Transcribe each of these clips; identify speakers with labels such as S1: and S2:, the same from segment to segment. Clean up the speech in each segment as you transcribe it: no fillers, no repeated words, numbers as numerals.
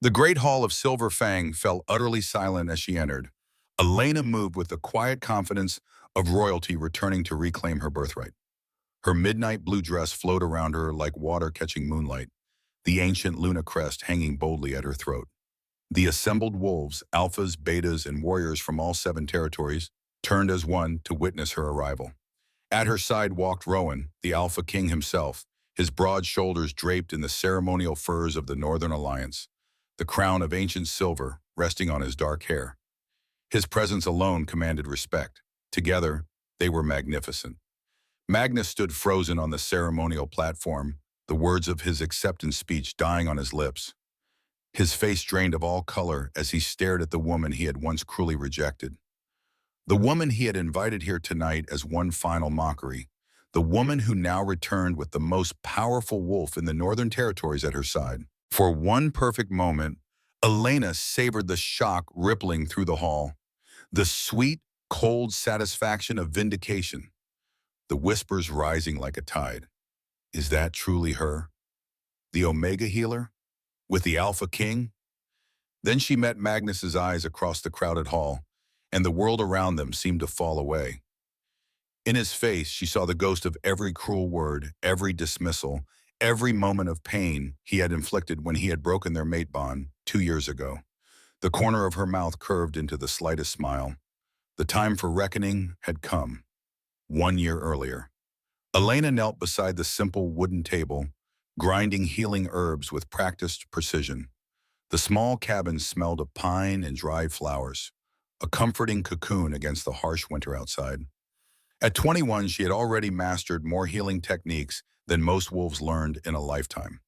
S1: The great hall of Silver Fang fell utterly silent as she entered. Elena moved with the quiet confidence of royalty returning to reclaim her birthright. Her midnight blue dress flowed around her like water catching moonlight, the ancient Luna crest hanging boldly at her throat. The assembled wolves, alphas, betas, and warriors from all 7 territories turned as one to witness her arrival. At her side walked Rowan, the Alpha King himself, his broad shoulders draped in the ceremonial furs of the Northern Alliance, the crown of ancient silver resting on his dark hair. His presence alone commanded respect. Together, they were magnificent. Magnus stood frozen on the ceremonial platform, the words of his acceptance speech dying on his lips. His face drained of all color as he stared at the woman he had once cruelly rejected. The woman he had invited here tonight as one final mockery. The woman who now returned with the most powerful wolf in the Northern Territories at her side. For one perfect moment, Elena savored the shock rippling through the hall. The sweet, cold satisfaction of vindication. The whispers rising like a tide. Is that truly her? The Omega healer? With the Alpha King? Then she met Magnus's eyes across the crowded hall, and the world around them seemed to fall away. In his face, she saw the ghost of every cruel word, every dismissal, every moment of pain he had inflicted when he had broken their mate bond 2 years ago. The corner of her mouth curved into the slightest smile. The time for reckoning had come. 1 year earlier. Elena knelt beside the simple wooden table, grinding healing herbs with practiced precision. The small cabin smelled of pine and dried flowers, a comforting cocoon against the harsh winter outside. At 21, she had already mastered more healing techniques than most wolves learned in a lifetime.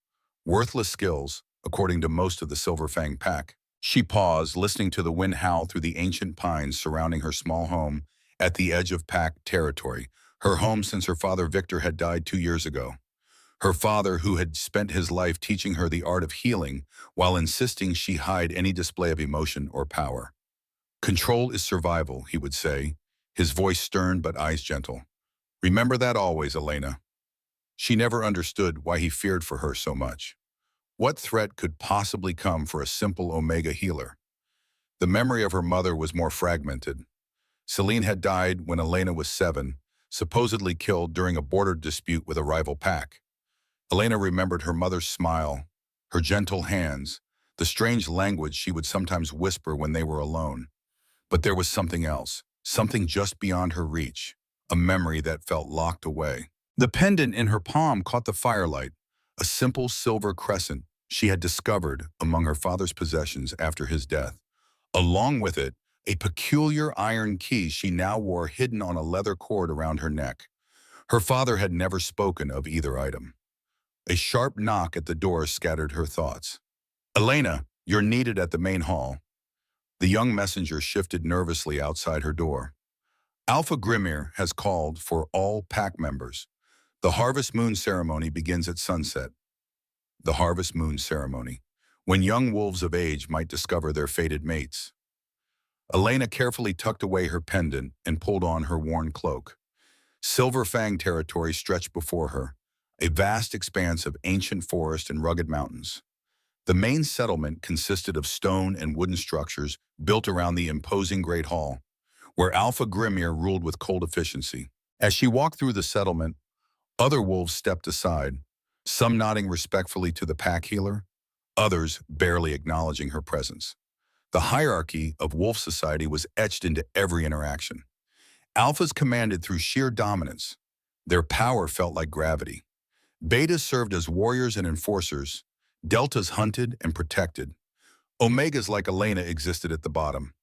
S1: Worthless skills, according to most of the Silver Fang pack. She paused, listening to the wind howl through the ancient pines surrounding her small home at the edge of pack territory, her home since her father Victor had died 2 years ago. Her father, who had spent his life teaching her the art of healing while insisting she hide any display of emotion or power. Control is survival, he would say, his voice stern but eyes gentle. Remember that always, Elena. She never understood why he feared for her so much. What threat could possibly come for a simple Omega healer? The memory of her mother was more fragmented. Celine had died when Elena was 7, supposedly killed during a border dispute with a rival pack. Elena remembered her mother's smile, her gentle hands, the strange language she would sometimes whisper when they were alone. But there was something else, something just beyond her reach, a memory that felt locked away. The pendant in her palm caught the firelight, a simple silver crescent she had discovered among her father's possessions after his death. Along with it, a peculiar iron key she now wore hidden on a leather cord around her neck. Her father had never spoken of either item. A sharp knock at the door scattered her thoughts. Elena, you're needed at the main hall. The young messenger shifted nervously outside her door. Alpha Grimir has called for all pack members. The Harvest Moon ceremony begins at sunset. The Harvest Moon ceremony, when young wolves of age might discover their fated mates. Elena carefully tucked away her pendant and pulled on her worn cloak. Silver Fang territory stretched before her, a vast expanse of ancient forest and rugged mountains. The main settlement consisted of stone and wooden structures built around the imposing Great Hall, where Alpha Grimir ruled with cold efficiency. As she walked through the settlement, other wolves stepped aside, some nodding respectfully to the pack healer, others barely acknowledging her presence. The hierarchy of wolf society was etched into every interaction. Alphas commanded through sheer dominance. Their power felt like gravity. Betas served as warriors and enforcers. Deltas hunted and protected. Omegas like Elena existed at the bottom.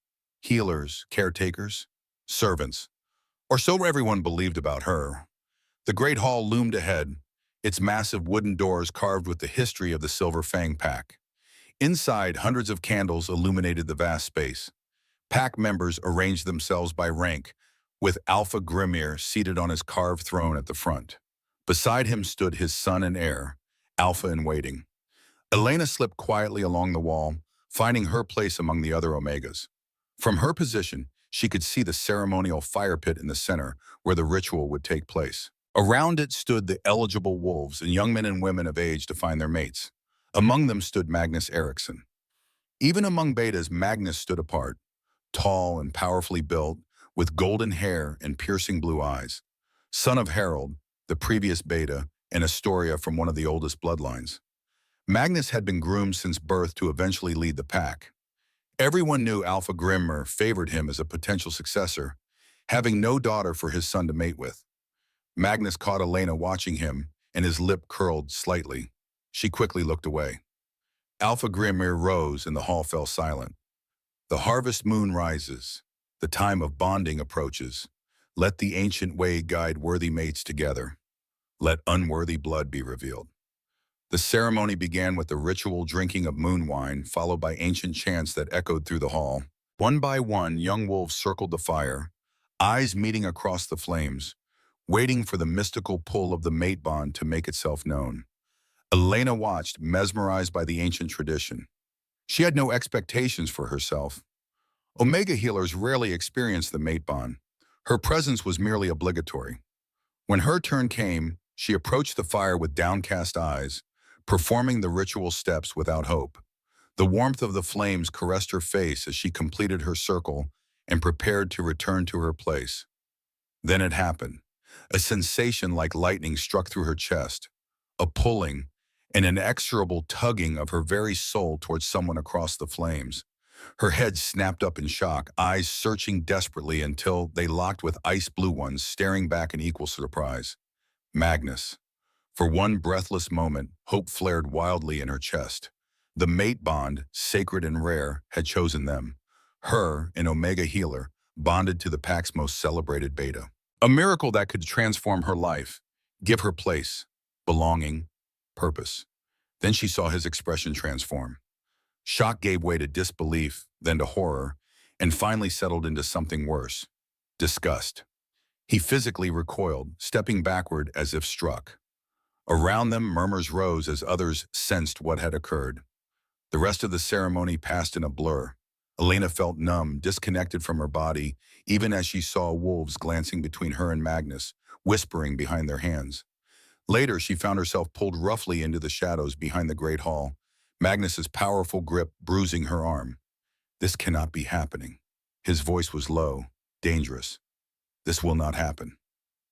S1: Healers, caretakers, servants. Or so everyone believed about her. The Great Hall loomed ahead, its massive wooden doors carved with the history of the Silver Fang pack. Inside, hundreds of candles illuminated the vast space. Pack members arranged themselves by rank, with Alpha Grimir seated on his carved throne at the front. Beside him stood his son and heir, Alpha in waiting. Elena slipped quietly along the wall, finding her place among the other Omegas. From her position, she could see the ceremonial fire pit in the center where the ritual would take place. Around it stood the eligible wolves and young men and women of age to find their mates. Among them stood Magnus Eriksson. Even among betas, Magnus stood apart, tall and powerfully built, with golden hair and piercing blue eyes. Son of Harold, the previous beta, and Astoria from one of the oldest bloodlines. Magnus had been groomed since birth to eventually lead the pack. Everyone knew Alpha Grimmer favored him as a potential successor, having no daughter for his son to mate with. Magnus caught Elena watching him, and his lip curled slightly. She quickly looked away. Alpha Grimmer rose, and the hall fell silent. The harvest moon rises. The time of bonding approaches. Let the ancient way guide worthy mates together. Let unworthy blood be revealed. The ceremony began with the ritual drinking of moon wine, followed by ancient chants that echoed through the hall. One by one, young wolves circled the fire, eyes meeting across the flames, waiting for the mystical pull of the mate bond to make itself known. Elena watched, mesmerized by the ancient tradition. She had no expectations for herself. Omega healers rarely experienced the mate bond. Her presence was merely obligatory. When her turn came, she approached the fire with downcast eyes, performing the ritual steps without hope. The warmth of the flames caressed her face as she completed her circle and prepared to return to her place. Then it happened. A sensation like lightning struck through her chest, a pulling, an inexorable tugging of her very soul towards someone across the flames. Her head snapped up in shock, eyes searching desperately until they locked with ice blue ones, staring back in equal surprise. Magnus. For one breathless moment, hope flared wildly in her chest. The mate bond, sacred and rare, had chosen them. Her, an Omega healer, bonded to the pack's most celebrated beta. A miracle that could transform her life, give her place, belonging, purpose. Then she saw his expression transform. Shock gave way to disbelief, then to horror, and finally settled into something worse, disgust. He physically recoiled, stepping backward as if struck. Around them, murmurs rose as others sensed what had occurred. The rest of the ceremony passed in a blur. Elena felt numb, disconnected from her body, even as she saw wolves glancing between her and Magnus, whispering behind their hands. Later, she found herself pulled roughly into the shadows behind the Great Hall, Magnus's powerful grip bruising her arm. This cannot be happening. His voice was low, dangerous. This will not happen.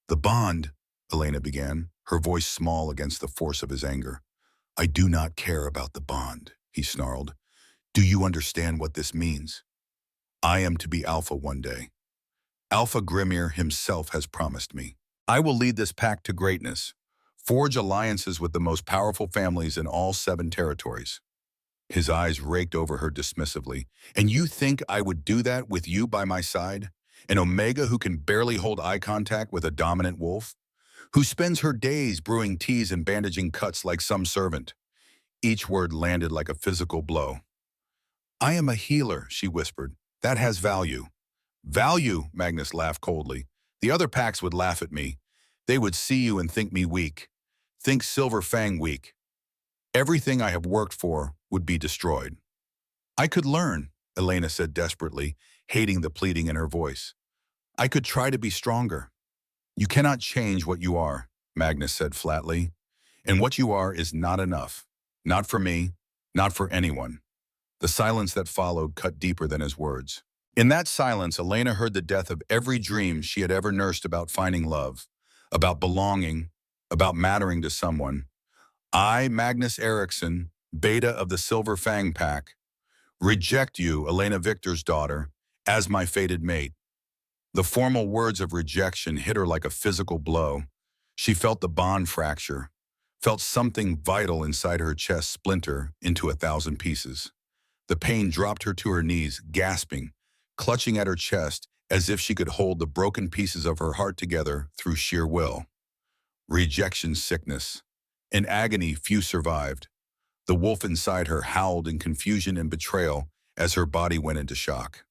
S1: The bond, Elena began, her voice small against the force of his anger. I do not care about the bond, he snarled. Do you understand what this means? I am to be Alpha one day. Alpha Grimir himself has promised me. I will lead this pack to greatness, forge alliances with the most powerful families in all 7 territories. His eyes raked over her dismissively. And you think I would do that with you by my side? An Omega who can barely hold eye contact with a dominant wolf? Who spends her days brewing teas and bandaging cuts like some servant? Each word landed like a physical blow. I am a healer, she whispered. That has value. Value, Magnus laughed coldly. The other packs would laugh at me. They would see you and think me weak. Think Silver Fang weak. Everything I have worked for would be destroyed. I could learn, Elena said desperately, hating the pleading in her voice. I could try to be stronger. You cannot change what you are, Magnus said flatly. And what you are is not enough. Not for me, not for anyone. The silence that followed cut deeper than his words. In that silence, Elena heard the death of every dream she had ever nursed about finding love, about belonging, about mattering to someone. I, Magnus Eriksson, beta of the Silver Fang Pack, reject you, Elena Victor's daughter, as my fated mate. The formal words of rejection hit her like a physical blow. She felt the bond fracture, felt something vital inside her chest splinter into 1,000 pieces. The pain dropped her to her knees, gasping, clutching at her chest as if she could hold the broken pieces of her heart together through sheer will. Rejection sickness. In agony, few survived. The wolf inside her howled in confusion and betrayal as her body went into shock.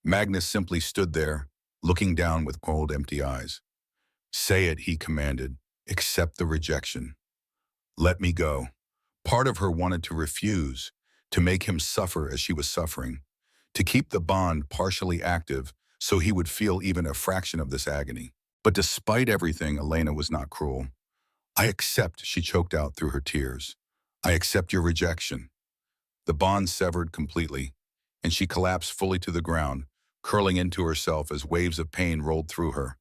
S1: Magnus simply stood there, looking down with cold, empty eyes. Say it, he commanded. Accept the rejection. Let me go. Part of her wanted to refuse, to make him suffer as she was suffering, to keep the bond partially active so he would feel even a fraction of this agony. But despite everything, Elena was not cruel. I accept, she choked out through her tears. I accept your rejection. The bond severed completely, and she collapsed fully to the ground, curling into herself as waves of pain rolled through her.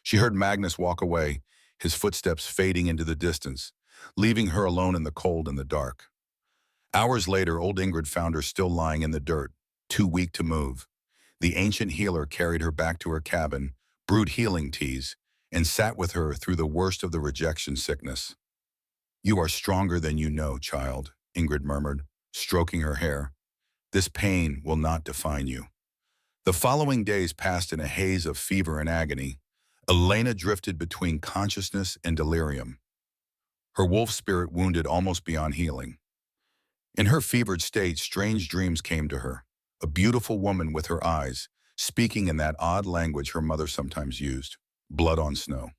S1: She heard Magnus walk away, his footsteps fading into the distance, leaving her alone in the cold and the dark. Hours later, old Ingrid found her still lying in the dirt, too weak to move. The ancient healer carried her back to her cabin, brewed healing teas, and sat with her through the worst of the rejection sickness. "You are stronger than you know, child," Ingrid murmured, stroking her hair. "This pain will not define you." The following days passed in a haze of fever and agony. Elena drifted between consciousness and delirium, her wolf spirit wounded almost beyond healing. In her fevered state, strange dreams came to her. A beautiful woman with her eyes, speaking in that odd language her mother sometimes used, blood on snow.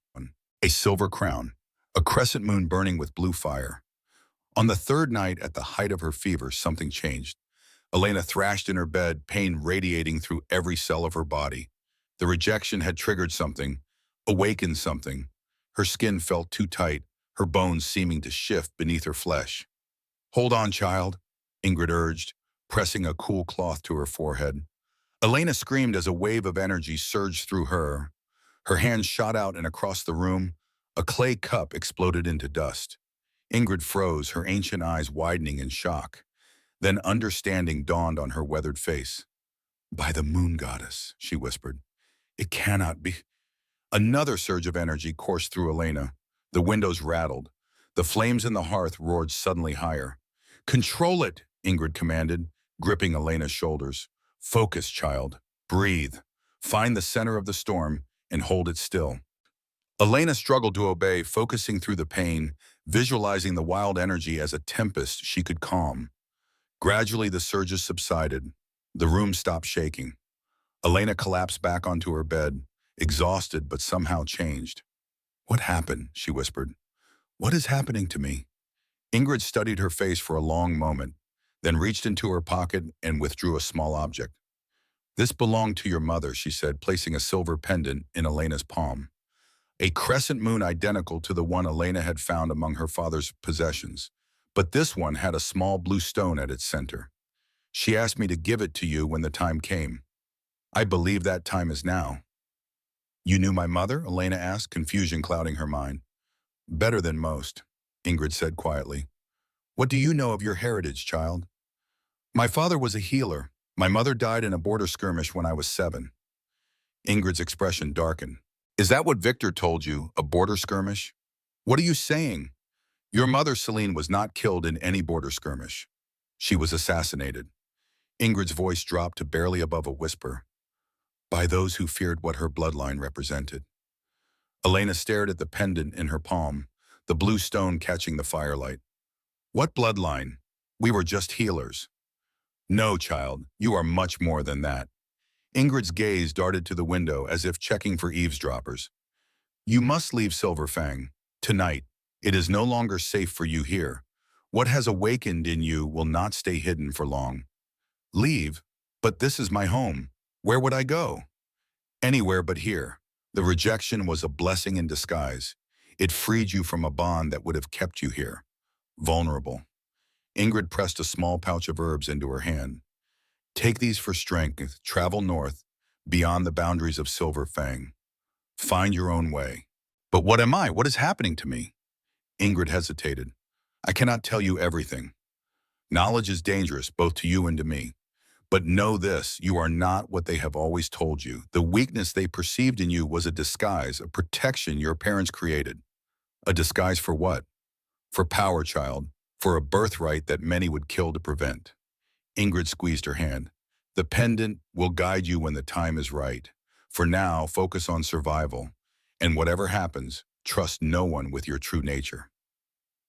S1: A silver crown, a crescent moon burning with blue fire. On the third night, at the height of her fever, something changed. Elena thrashed in her bed, pain radiating through every cell of her body. The rejection had triggered something, awakened something. Her skin felt too tight, her bones seeming to shift beneath her flesh. "Hold on, child," Ingrid urged, pressing a cool cloth to her forehead. Elena screamed as a wave of energy surged through her. Her hands shot out and across the room. A clay cup exploded into dust. Ingrid froze, her ancient eyes widening in shock. Then understanding dawned on her weathered face. "By the moon goddess," she whispered. "It cannot be." Another surge of energy coursed through Elena. The windows rattled. The flames in the hearth roared suddenly higher. "Control it," Ingrid commanded, gripping Elena's shoulders. "Focus, child. Breathe. Find the center of the storm and hold it still." Elena struggled to obey, focusing through the pain, visualizing the wild energy as a tempest she could calm. Gradually, the surges subsided. The room stopped shaking. Elena collapsed back onto her bed, exhausted but somehow changed. "What happened?" she whispered. "What is happening to me?" Ingrid studied her face for a long moment, then reached into her pocket and withdrew a small object. "This belonged to your mother," she said, placing a silver pendant in Elena's palm. A crescent moon identical to the one Elena had found among her father's possessions. But this one had a small blue stone at its center. "She asked me to give it to you when the time came. I believe that time is now." "You knew my mother?" Elena asked, confusion clouding her mind. "Better than most," Ingrid said quietly. "What do you know of your heritage, child?" "My father was a healer. My mother died in a border skirmish when I was 7. Ingrid's expression darkened. "Is that what Victor told you, a border skirmish?" "What are you saying?" "Your mother, Celine, was not killed in any border skirmish. She was assassinated." Ingrid's voice dropped to barely above a whisper. "By those who feared what her bloodline represented." Elena stared at the pendant in her palm, the blue stone catching the firelight. "What bloodline? We were just healers." "No, child, you are much more than that." Ingrid's gaze darted to the window as if checking for eavesdroppers. "You must leave Silverfang. Tonight. It is no longer safe for you here. What has awakened in you will not stay hidden for long." "Leave? But this is my home. Where would I go?" "Anywhere but here." The rejection was a blessing in disguise. It freed you from a bond that would have kept you here, vulnerable. Ingrid pressed a small pouch of herbs into her hand. "Take these for strength. Travel north, beyond the boundaries of Silverfang. Find your own way." "But what am I? What is happening to me?" Ingrid hesitated. "I cannot tell you everything. Knowledge is dangerous, both to you and to me. But know this, you are not what they have always told you. The weakness they perceived in you was a disguise, a protection your parents created." "A disguise for what?" "For power, child. For a birthright that many would kill to prevent." Ingrid squeezed her hand. "The pendant will guide you when the time is right. For now, focus on survival. And whatever happens, trust no one with your true nature."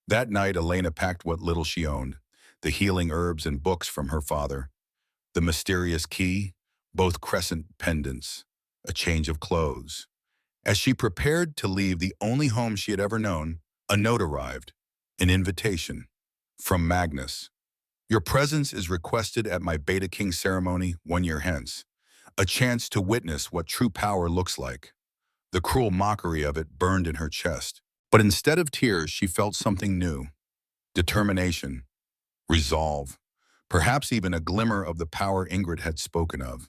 S1: That night, Elena packed what little she owned, the healing herbs and books from her father, the mysterious key, both crescent pendants, a change of clothes. As she prepared to leave the only home she had ever known, a note arrived, an invitation from Magnus. "Your presence is requested at my Beta King ceremony 1 year hence, a chance to witness what true power looks like." The cruel mockery of it burned in her chest. But instead of tears, she felt something new. Determination. Resolve. perhaps even a glimmer of the power Ingrid had spoken of.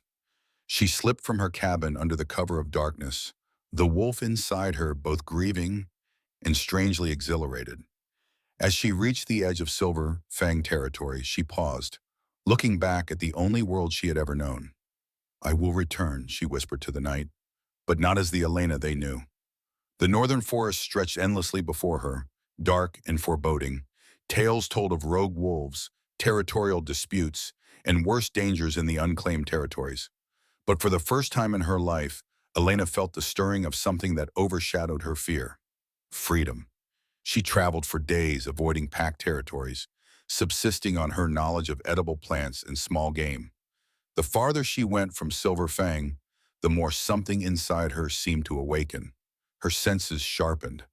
S1: She slipped from her cabin under the cover of darkness, the wolf inside her both grieving and strangely exhilarated. As she reached the edge of Silver Fang territory, she paused, looking back at the only world she had ever known. "I will return," she whispered to the night, but not as the Elena they knew. The northern forest stretched endlessly before her, dark and foreboding. Tales told of rogue wolves, territorial disputes, and worse dangers in the unclaimed territories. But for the first time in her life, Elena felt the stirring of something that overshadowed her fear: freedom. She traveled for days, avoiding packed territories, subsisting on her knowledge of edible plants and small game. The farther she went from Silver Fang, the more something inside her seemed to awaken. Her senses sharpened.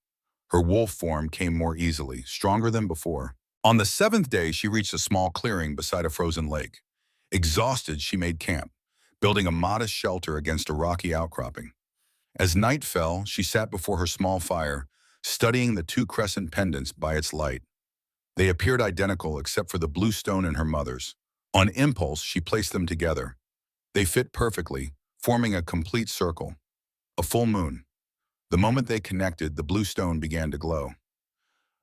S1: Her wolf form came more easily, stronger than before. On the seventh day, she reached a small clearing beside a frozen lake. Exhausted, she made camp, building a modest shelter against a rocky outcropping. As night fell, she sat before her small fire, studying the two crescent pendants by its light. They appeared identical except for the blue stone in her mother's. On impulse, she placed them together. They fit perfectly, forming a complete circle. A full moon. The moment they connected, the blue stone began to glow.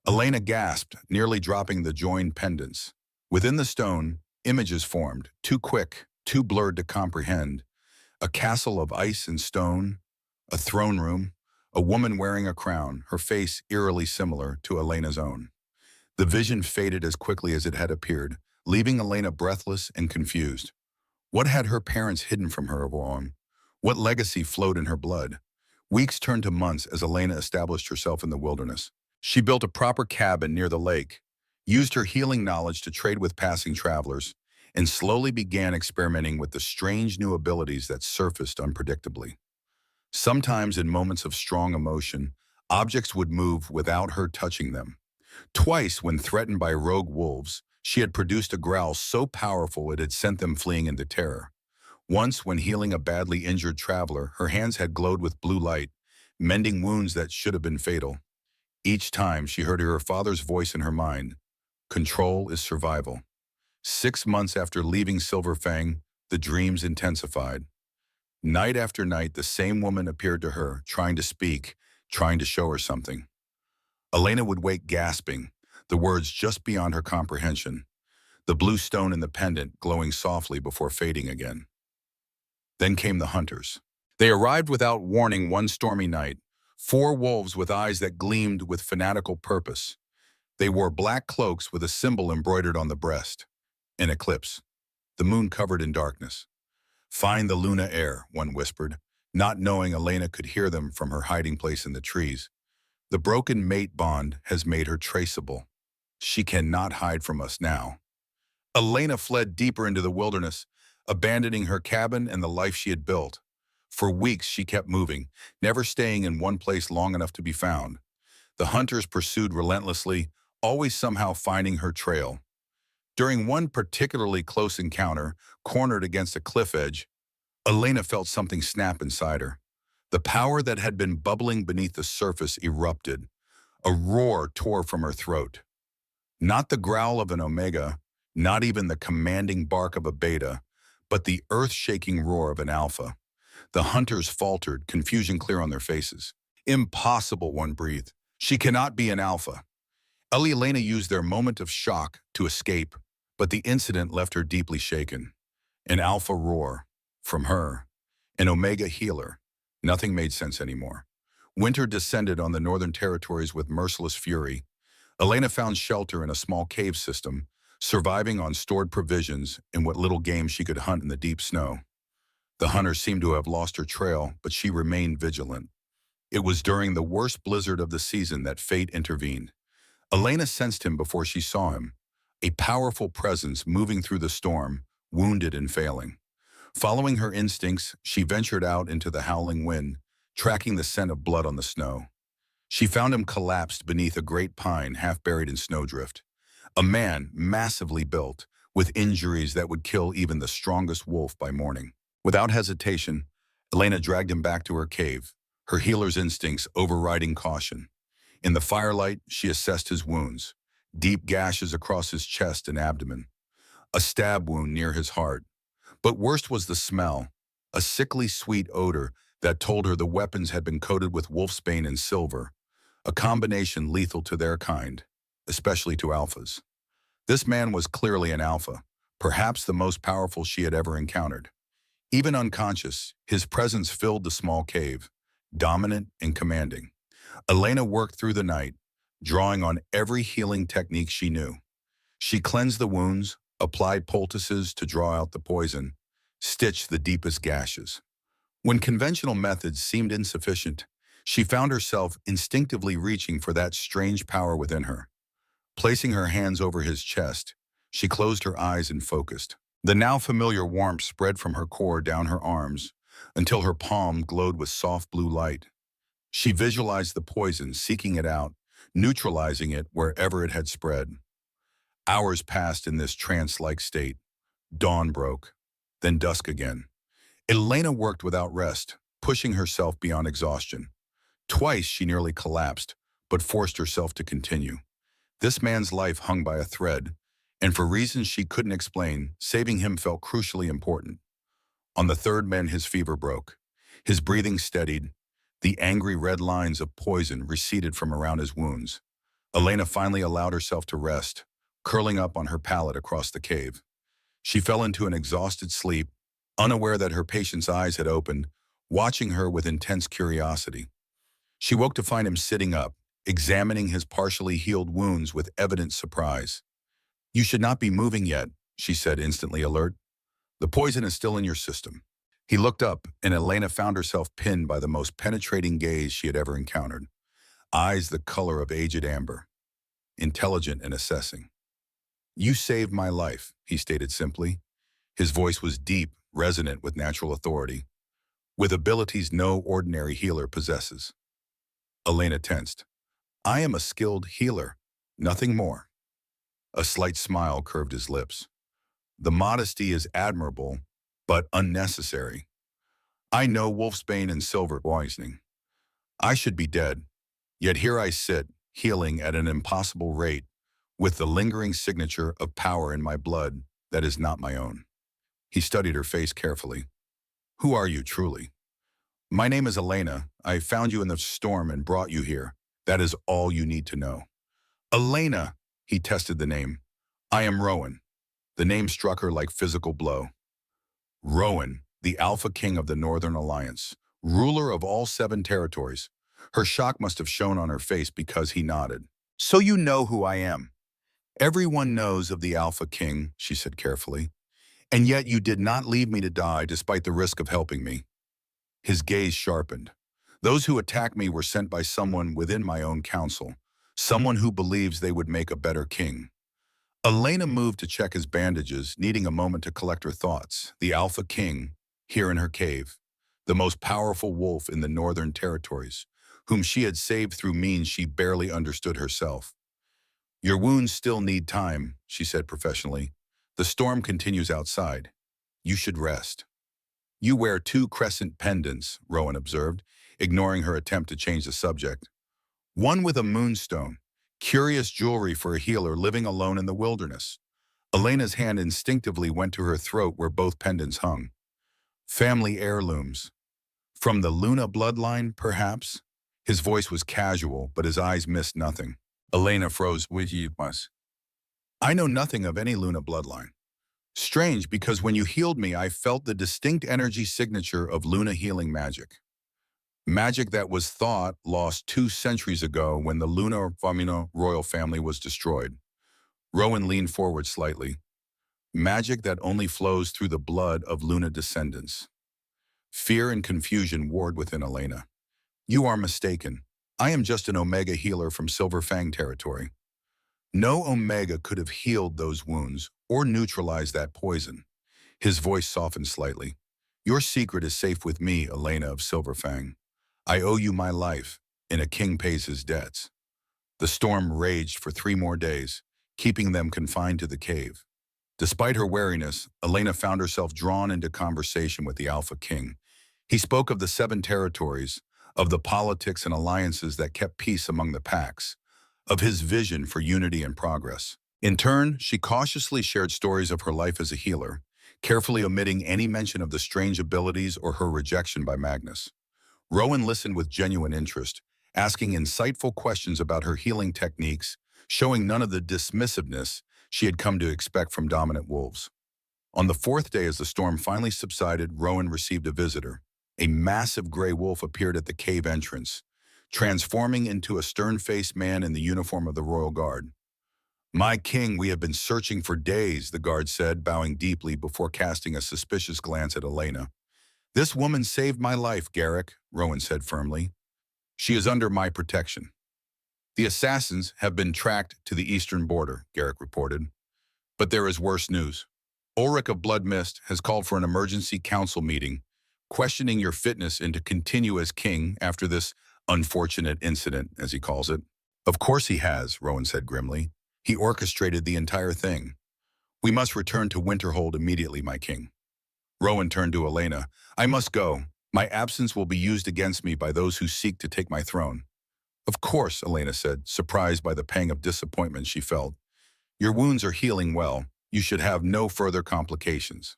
S1: Elena gasped, nearly dropping the joined pendants. Within the stone, images formed, too quick, too blurred to comprehend. A castle of ice and stone, a throne room, a woman wearing a crown, her face eerily similar to Elena's own. The vision faded as quickly as it had appeared, leaving Elena breathless and confused. What had her parents hidden from her of on? What legacy flowed in her blood? Weeks turned to months as Elena established herself in the wilderness. She built a proper cabin near the lake, used her healing knowledge to trade with passing travelers, and slowly began experimenting with the strange new abilities that surfaced unpredictably. Sometimes in moments of strong emotion, objects would move without her touching them. Twice, when threatened by rogue wolves, she had produced a growl so powerful it had sent them fleeing into terror. Once, when healing a badly injured traveler, her hands had glowed with blue light, mending wounds that should have been fatal. Each time, she heard her father's voice in her mind: "Control is survival." 6 months after leaving Silver Fang, the dreams intensified. Night after night, the same woman appeared to her, trying to speak, trying to show her something. Elena would wake gasping, the words just beyond her comprehension, the blue stone in the pendant glowing softly before fading again. Then came the hunters. They arrived without warning one stormy night, 4 wolves with eyes that gleamed with fanatical purpose. They wore black cloaks with a symbol embroidered on the breast: an eclipse, the moon covered in darkness. "Find the Luna Heir," one whispered, not knowing Elena could hear them from her hiding place in the trees. "The broken mate bond has made her traceable. She cannot hide from us now." Elena fled deeper into the wilderness, abandoning her cabin and the life she had built. For weeks she kept moving, never staying in one place long enough to be found. The hunters pursued relentlessly, always somehow finding her trail. During one particularly close encounter, cornered against a cliff edge, Elena felt something snap inside her. The power that had been bubbling beneath the surface erupted. A roar tore from her throat. Not the growl of an omega, not even the commanding bark of a beta, but the earth-shaking roar of an alpha. The hunters faltered, confusion clear on their faces. "Impossible," one breathed. "She cannot be an alpha." Elena used their moment of shock to escape, but the incident left her deeply shaken. An alpha roar. From her. An omega healer. Nothing made sense anymore. Winter descended on the northern territories with merciless fury. Elena found shelter in a small cave system, surviving on stored provisions and what little game she could hunt in the deep snow. The hunters seemed to have lost her trail, but she remained vigilant. It was during the worst blizzard of the season that fate intervened. Elena sensed him before she saw him, a powerful presence moving through the storm, wounded and failing. Following her instincts, she ventured out into the howling wind, tracking the scent of blood on the snow. She found him collapsed beneath a great pine half buried in snowdrift. A man, massively built, with injuries that would kill even the strongest wolf by morning. Without hesitation, Elena dragged him back to her cave, her healer's instincts overriding caution. In the firelight, she assessed his wounds, deep gashes across his chest and abdomen. a stab wound near his heart. But worst was the smell, a sickly sweet odor that told her the weapons had been coated with wolfsbane and silver, a combination lethal to their kind, especially to alphas. This man was clearly an alpha, perhaps the most powerful she had ever encountered. Even unconscious, his presence filled the small cave, dominant and commanding. Elena worked through the night, drawing on every healing technique she knew. She cleansed the wounds, applied poultices to draw out the poison, stitched the deepest gashes. When conventional methods seemed insufficient, she found herself instinctively reaching for that strange power within her. Placing her hands over his chest, she closed her eyes and focused. The now familiar warmth spread from her core down her arms until her palm glowed with soft blue light. She visualized the poison, seeking it out, neutralizing it wherever it had spread. Hours passed in this trance-like state. Dawn broke, then dusk again. Elena worked without rest, pushing herself beyond exhaustion. Twice she nearly collapsed, but forced herself to continue. This man's life hung by a thread, and for reasons she couldn't explain, saving him felt crucially important. On the third man, his fever broke. His breathing steadied. The angry red lines of poison receded from around his wounds. Elena finally allowed herself to rest, curling up on her pallet across the cave. She fell into an exhausted sleep, unaware that her patient's eyes had opened, watching her with intense curiosity. She woke to find him sitting up, examining his partially healed wounds with evident surprise. "You should not be moving yet," she said, instantly alert. "The poison is still in your system." He looked up, and Elena found herself pinned by the most penetrating gaze she had ever encountered. Eyes the color of aged amber, intelligent and assessing. "You saved my life," he stated simply. His voice was deep, resonant with natural authority, with abilities no ordinary healer possesses. Elena tensed. "I am a skilled healer, nothing more." A slight smile curved his lips. "The modesty is admirable, but unnecessary. I know wolfsbane and silver poisoning. I should be dead, yet here I sit, healing at an impossible rate, with the lingering signature of power in my blood that is not my own." He studied her face carefully. "Who are you truly?" "My name is Elena. I found you in the storm and brought you here. That is all you need to know." "Elena," he tested the name. "I am Rowan." The name struck her like physical blow. Rowan, the Alpha King of the Northern Alliance, ruler of all 7 territories. Her shock must have shown on her face because he nodded. "So you know who I am." "Everyone knows of the Alpha King," she said carefully. "And yet you did not leave me to die despite the risk of helping me." His gaze sharpened. "Those who attacked me were sent by someone within my own council, someone who believes they would make a better king." Elena moved to check his bandages, needing a moment to collect her thoughts. The Alpha King, here in her cave, the most powerful wolf in the Northern Territories, whom she had saved through means she barely understood herself. "Your wounds still need time," she said professionally. "The storm continues outside. You should rest." "You wear 2 crescent pendants," Rowan observed, ignoring her attempt to change the subject. "One with a moonstone, curious jewelry for a healer living alone in the wilderness." Elena's hand instinctively went to her throat where both pendants hung. "Family heirlooms. From the Luna bloodline, perhaps?" His voice was casual, but his eyes missed nothing. Elena froze. "I know nothing of any Luna bloodline." "Strange, because when you healed me, I felt the distinct energy signature of Luna healing magic. Magic that was thought lost 2 centuries ago when the Luna royal family was destroyed." Rowan leaned forward slightly. "Magic that only flows through the blood of Luna descendants." Fear and confusion warred within Elena. "You are mistaken. I am just an Omega healer from Silver Fang territory. No Omega could have healed those wounds or neutralized that poison." His voice softened slightly. "Your secret is safe with me, Elena of Silver Fang. I owe you my life, and a king pays his debts." The storm raged for 3 more days, keeping them confined to the cave. Despite her wariness, Elena found herself drawn into conversation with the Alpha King. He spoke of the 7 territories, of the politics and alliances that kept peace among the packs, of his vision for unity and progress. In turn, she cautiously shared stories of her life as a healer, carefully omitting any mention of the strange abilities or her rejection by Magnus. Rowan listened with genuine interest, asking insightful questions about her healing techniques, showing none of the dismissiveness she had come to expect from dominant wolves. On the fourth day, as the storm finally subsided, Rowan received a visitor. A massive gray wolf appeared at the cave entrance, transforming into a stern-faced man in the uniform of the royal guard. "My king, we have been searching for days," the guard said, bowing deeply before casting a suspicious glance at Elena. "This woman saved my life, Garrick," Rowan said firmly. "She is under my protection." "The assassins have been tracked to the eastern border," Garrick reported. "But there is worse news. Ulrich of Blood Mist has called for an emergency council meeting, questioning your fitness and to continue as king after this unfortunate incident, as he calls it." "Of course he has," Rowan said grimly. "He orchestrated the entire thing. We must return to Winterhold immediately, my king." Rowan turned to Elena. "I must go. My absence will be used against me by those who seek to take my throne." "Of course," Elena said, surprised by the pang of disappointment she felt. "Your wounds are healing well. You should have no further complications."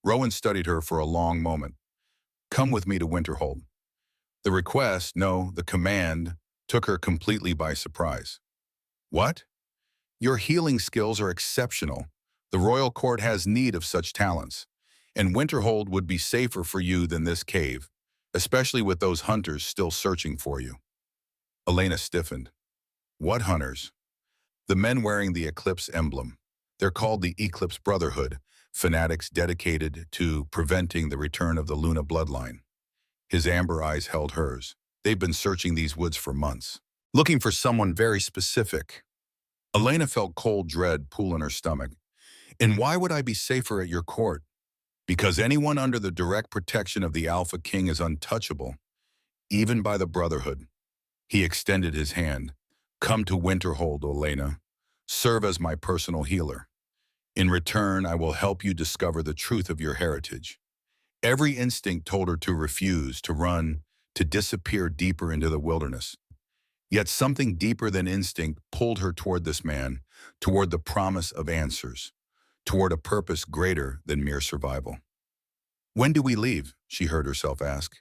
S1: Rowan studied her for a long moment. "Come with me to Winterhold." The request, no, the command, took her completely by surprise. "What? Your healing skills are exceptional. The royal court has need of such talents, and Winterhold would be safer for you than this cave, especially with those hunters still searching for you." Elena stiffened. "What hunters?" "The men wearing the Eclipse emblem. They're called the Eclipse Brotherhood, fanatics dedicated to preventing the return of the Luna bloodline." His amber eyes held hers. "They've been searching these woods for months, looking for someone very specific." Elena felt cold dread pool in her stomach. "And why would I be safer at your court?" "Because anyone under the direct protection of the Alpha King is untouchable, even by the Brotherhood." He extended his hand. "Come to Winterhold, Elena. Serve as my personal healer. In return, I will help you discover the truth of your heritage." Every instinct told her to refuse, to run, to disappear deeper into the wilderness. Yet something deeper than instinct pulled her toward this man, toward the promise of answers, toward a purpose greater than mere survival. "When do we leave?" she heard herself ask.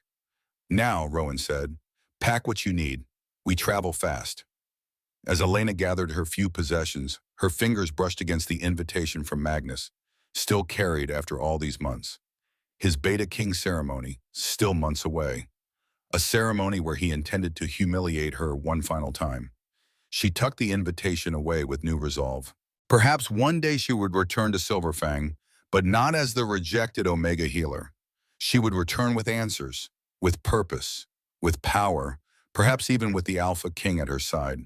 S1: "Now," Rowan said. "Pack what you need. We travel fast." As Elena gathered her few possessions, her fingers brushed against the invitation from Magnus, still carried after all these months. His Beta King ceremony, still months away. A ceremony where he intended to humiliate her one final time. She tucked the invitation away with new resolve. Perhaps one day she would return to Silverfang, but not as the rejected Omega healer. She would return with answers, with purpose, with power, perhaps even with the Alpha King at her side.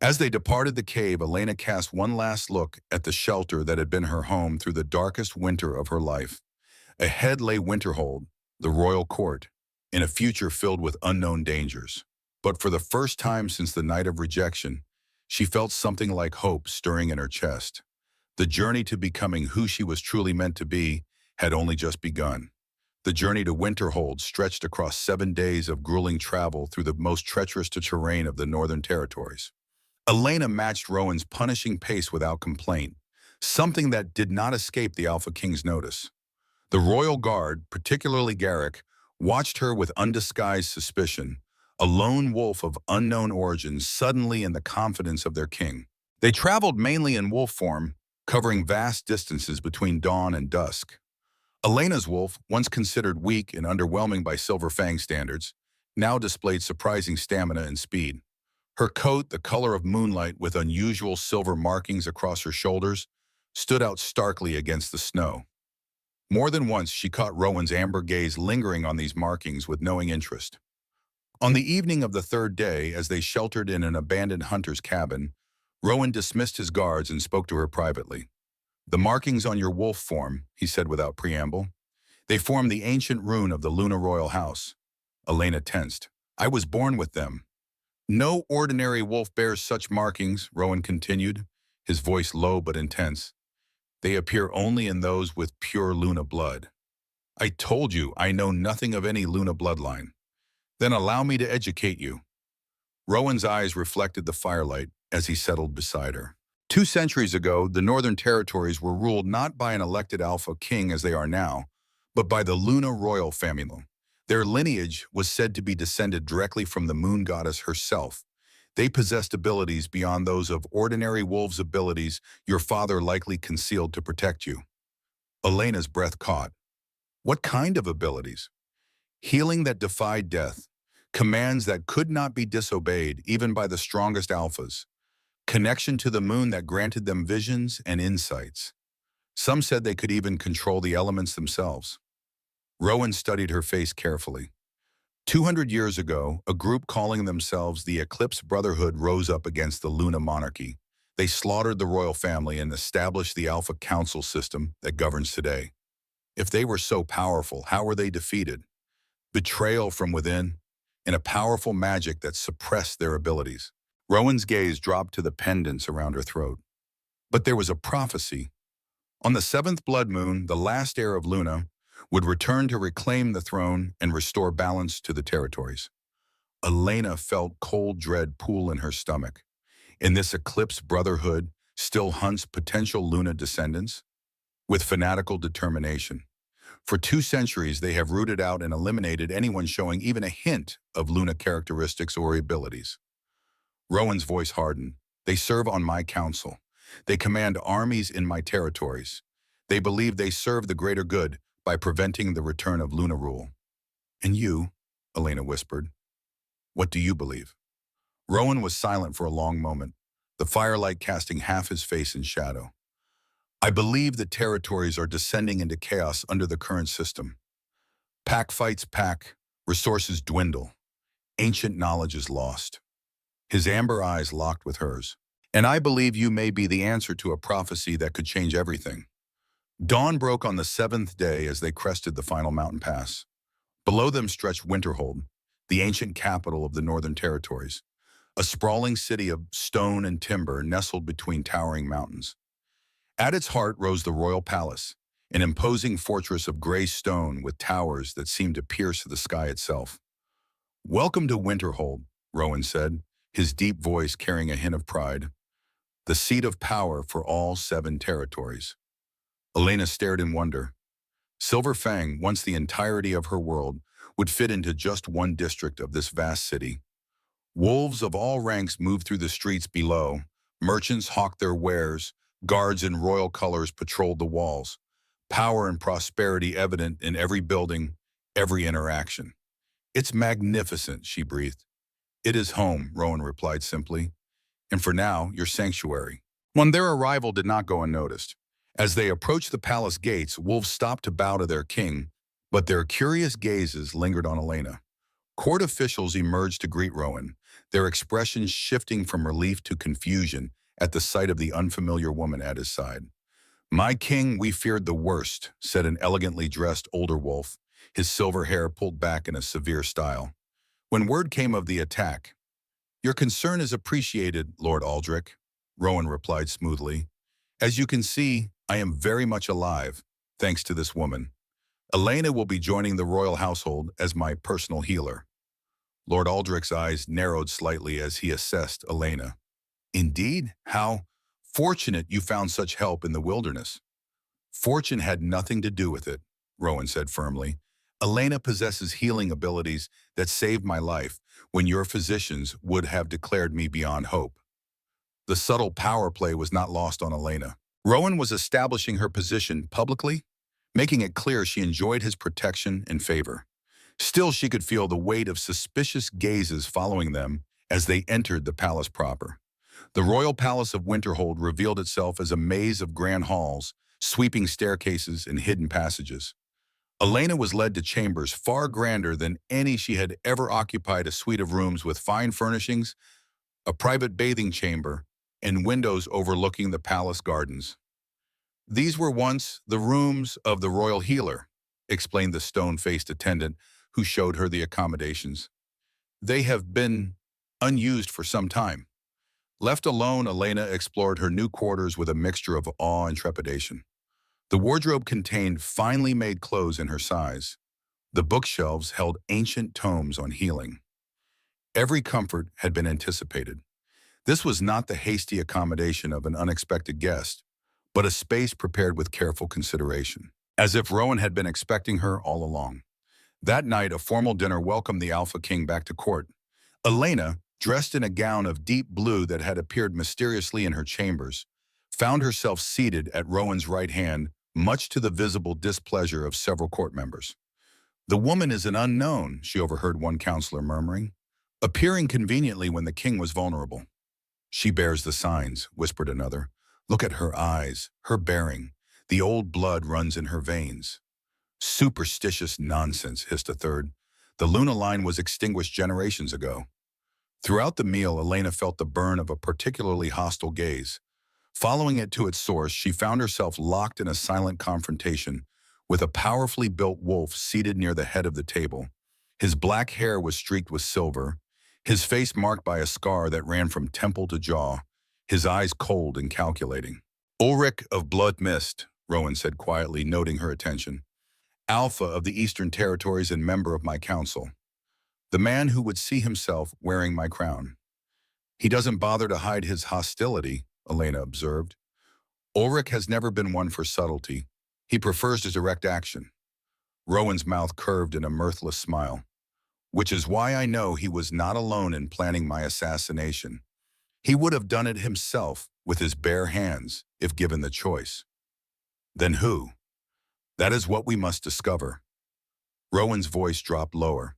S1: As they departed the cave, Elena cast one last look at the shelter that had been her home through the darkest winter of her life. Ahead lay Winterhold, the royal court, in a future filled with unknown dangers. But for the first time since the night of rejection, she felt something like hope stirring in her chest. The journey to becoming who she was truly meant to be had only just begun. The journey to Winterhold stretched across 7 days of grueling travel through the most treacherous terrain of the Northern Territories. Elena matched Rowan's punishing pace without complaint, something that did not escape the Alpha King's notice. The royal guard, particularly Garrick, watched her with undisguised suspicion, a lone wolf of unknown origins suddenly in the confidence of their king. They traveled mainly in wolf form, covering vast distances between dawn and dusk. Elena's wolf, once considered weak and underwhelming by Silver Fang standards, now displayed surprising stamina and speed. Her coat, the color of moonlight with unusual silver markings across her shoulders, stood out starkly against the snow. More than once, she caught Rowan's amber gaze lingering on these markings with knowing interest. On the evening of the third day, as they sheltered in an abandoned hunter's cabin, Rowan dismissed his guards and spoke to her privately. "The markings on your wolf form," he said without preamble. "They form the ancient rune of the Luna Royal House." Elena tensed. "I was born with them." "No ordinary wolf bears such markings," Rowan continued, his voice low but intense. "They appear only in those with pure Luna blood." "I told you I know nothing of any Luna bloodline." "Then allow me to educate you." Rowan's eyes reflected the firelight as he settled beside her. 2 centuries ago, the Northern Territories were ruled not by an elected alpha king as they are now, but by the Luna royal family. Their lineage was said to be descended directly from the moon goddess herself. They possessed abilities beyond those of ordinary wolves' abilities your father likely concealed to protect you. Elena's breath caught. What kind of abilities? Healing that defied death, commands that could not be disobeyed even by the strongest alphas, connection to the moon that granted them visions and insights. Some said they could even control the elements themselves. Rowan studied her face carefully. 200 years ago, a group calling themselves the Eclipse Brotherhood rose up against the Luna monarchy. They slaughtered the royal family and established the Alpha Council system that governs today. If they were so powerful, how were they defeated? Betrayal from within, and a powerful magic that suppressed their abilities. Rowan's gaze dropped to the pendants around her throat. But there was a prophecy. On the seventh blood moon, the last heir of Luna would return to reclaim the throne and restore balance to the territories. Elena felt cold dread pool in her stomach. In this Eclipse Brotherhood still hunts potential Luna descendants with fanatical determination. For 2 centuries, they have rooted out and eliminated anyone showing even a hint of Luna characteristics or abilities. Rowan's voice hardened. They serve on my council. They command armies in my territories. They believe they serve the greater good by preventing the return of Luna rule. And you, Elena whispered, what do you believe? Rowan was silent for a long moment, the firelight casting half his face in shadow. I believe the territories are descending into chaos under the current system. Pack fights pack, resources dwindle. Ancient knowledge is lost. His amber eyes locked with hers. And I believe you may be the answer to a prophecy that could change everything. Dawn broke on the seventh day as they crested the final mountain pass. Below them stretched Winterhold, the ancient capital of the Northern Territories, a sprawling city of stone and timber nestled between towering mountains. At its heart rose the royal palace, an imposing fortress of gray stone with towers that seemed to pierce the sky itself. Welcome to Winterhold, Rowan said, his deep voice carrying a hint of pride. The seat of power for all 7 territories. Elena stared in wonder. Silver Fang, once the entirety of her world, would fit into just one district of this vast city. Wolves of all ranks moved through the streets below. Merchants hawked their wares. Guards in royal colors patrolled the walls. Power and prosperity evident in every building, every interaction. It's magnificent, she breathed. It is home, Rowan replied simply. And for now, your sanctuary. When their arrival did not go unnoticed. As they approached the palace gates, wolves stopped to bow to their king, but their curious gazes lingered on Elena. Court officials emerged to greet Rowan, their expressions shifting from relief to confusion at the sight of the unfamiliar woman at his side. My king, we feared the worst, said an elegantly dressed older wolf, his silver hair pulled back in a severe style. When word came of the attack, your concern is appreciated, Lord Aldrich, Rowan replied smoothly. As you can see, I am very much alive, thanks to this woman. Elena will be joining the royal household as my personal healer. Lord Aldrich's eyes narrowed slightly as he assessed Elena. Indeed, how fortunate you found such help in the wilderness. Fortune had nothing to do with it, Rowan said firmly. Elena possesses healing abilities that saved my life when your physicians would have declared me beyond hope. The subtle power play was not lost on Elena. Rowan was establishing her position publicly, making it clear she enjoyed his protection and favor. Still, she could feel the weight of suspicious gazes following them as they entered the palace proper. The royal palace of Winterhold revealed itself as a maze of grand halls, sweeping staircases, and hidden passages. Elena was led to chambers far grander than any she had ever occupied, a suite of rooms with fine furnishings, a private bathing chamber, and windows overlooking the palace gardens. These were once the rooms of the royal healer, explained the stone-faced attendant who showed her the accommodations. They have been unused for some time. Left alone, Elena explored her new quarters with a mixture of awe and trepidation. The wardrobe contained finely made clothes in her size. The bookshelves held ancient tomes on healing. Every comfort had been anticipated. This was not the hasty accommodation of an unexpected guest, but a space prepared with careful consideration, as if Rowan had been expecting her all along. That night, a formal dinner welcomed the Alpha King back to court. Elena, dressed in a gown of deep blue that had appeared mysteriously in her chambers, found herself seated at Rowan's right hand, much to the visible displeasure of several court members. "The woman is an unknown," she overheard one counselor murmuring, "appearing conveniently when the king was vulnerable." "She bears the signs," whispered another. "Look at her eyes, her bearing. The old blood runs in her veins." "Superstitious nonsense," hissed a third. "The Luna line was extinguished generations ago." Throughout the meal, Elena felt the burn of a particularly hostile gaze. Following it to its source, she found herself locked in a silent confrontation with a powerfully built wolf seated near the head of the table. His black hair was streaked with silver, his face marked by a scar that ran from temple to jaw, his eyes cold and calculating. "Ulrich of Blood Mist," Rowan said quietly, noting her attention. "Alpha of the Eastern Territories and member of my council. The man who would see himself wearing my crown." "He doesn't bother to hide his hostility," Elena observed. "Ulrich has never been one for subtlety. He prefers to direct action." Rowan's mouth curved in a mirthless smile. "Which is why I know he was not alone in planning my assassination. He would have done it himself with his bare hands if given the choice." "Then who?" "That is what we must discover." Rowan's voice dropped lower.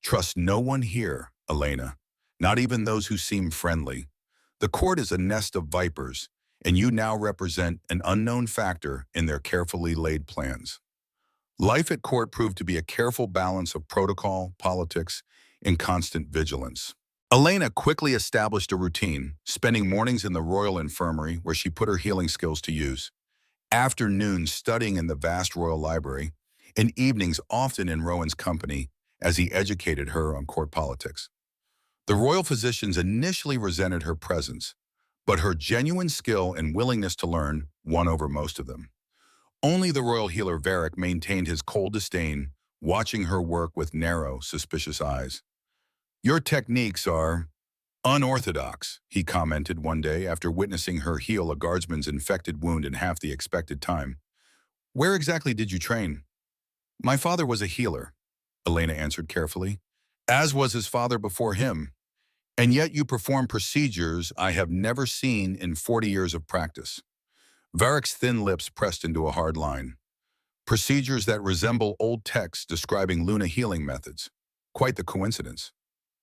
S1: "Trust no one here, Elena, not even those who seem friendly. The court is a nest of vipers, and you now represent an unknown factor in their carefully laid plans." Life at court proved to be a careful balance of protocol, politics, and constant vigilance. Elena quickly established a routine, spending mornings in the royal infirmary where she put her healing skills to use, afternoons studying in the vast royal library, and evenings often in Rowan's company as he educated her on court politics. The royal physicians initially resented her presence, but her genuine skill and willingness to learn won over most of them. Only the royal healer Varric maintained his cold disdain, watching her work with narrow, suspicious eyes. "Your techniques are unorthodox," he commented one day after witnessing her heal a guardsman's infected wound in half the expected time. "Where exactly did you train?" "My father was a healer," Elena answered carefully, "as was his father before him. And yet you perform procedures I have never seen in 40 years of practice." Varric's thin lips pressed into a hard line. "Procedures that resemble old texts describing Luna healing methods. Quite the coincidence."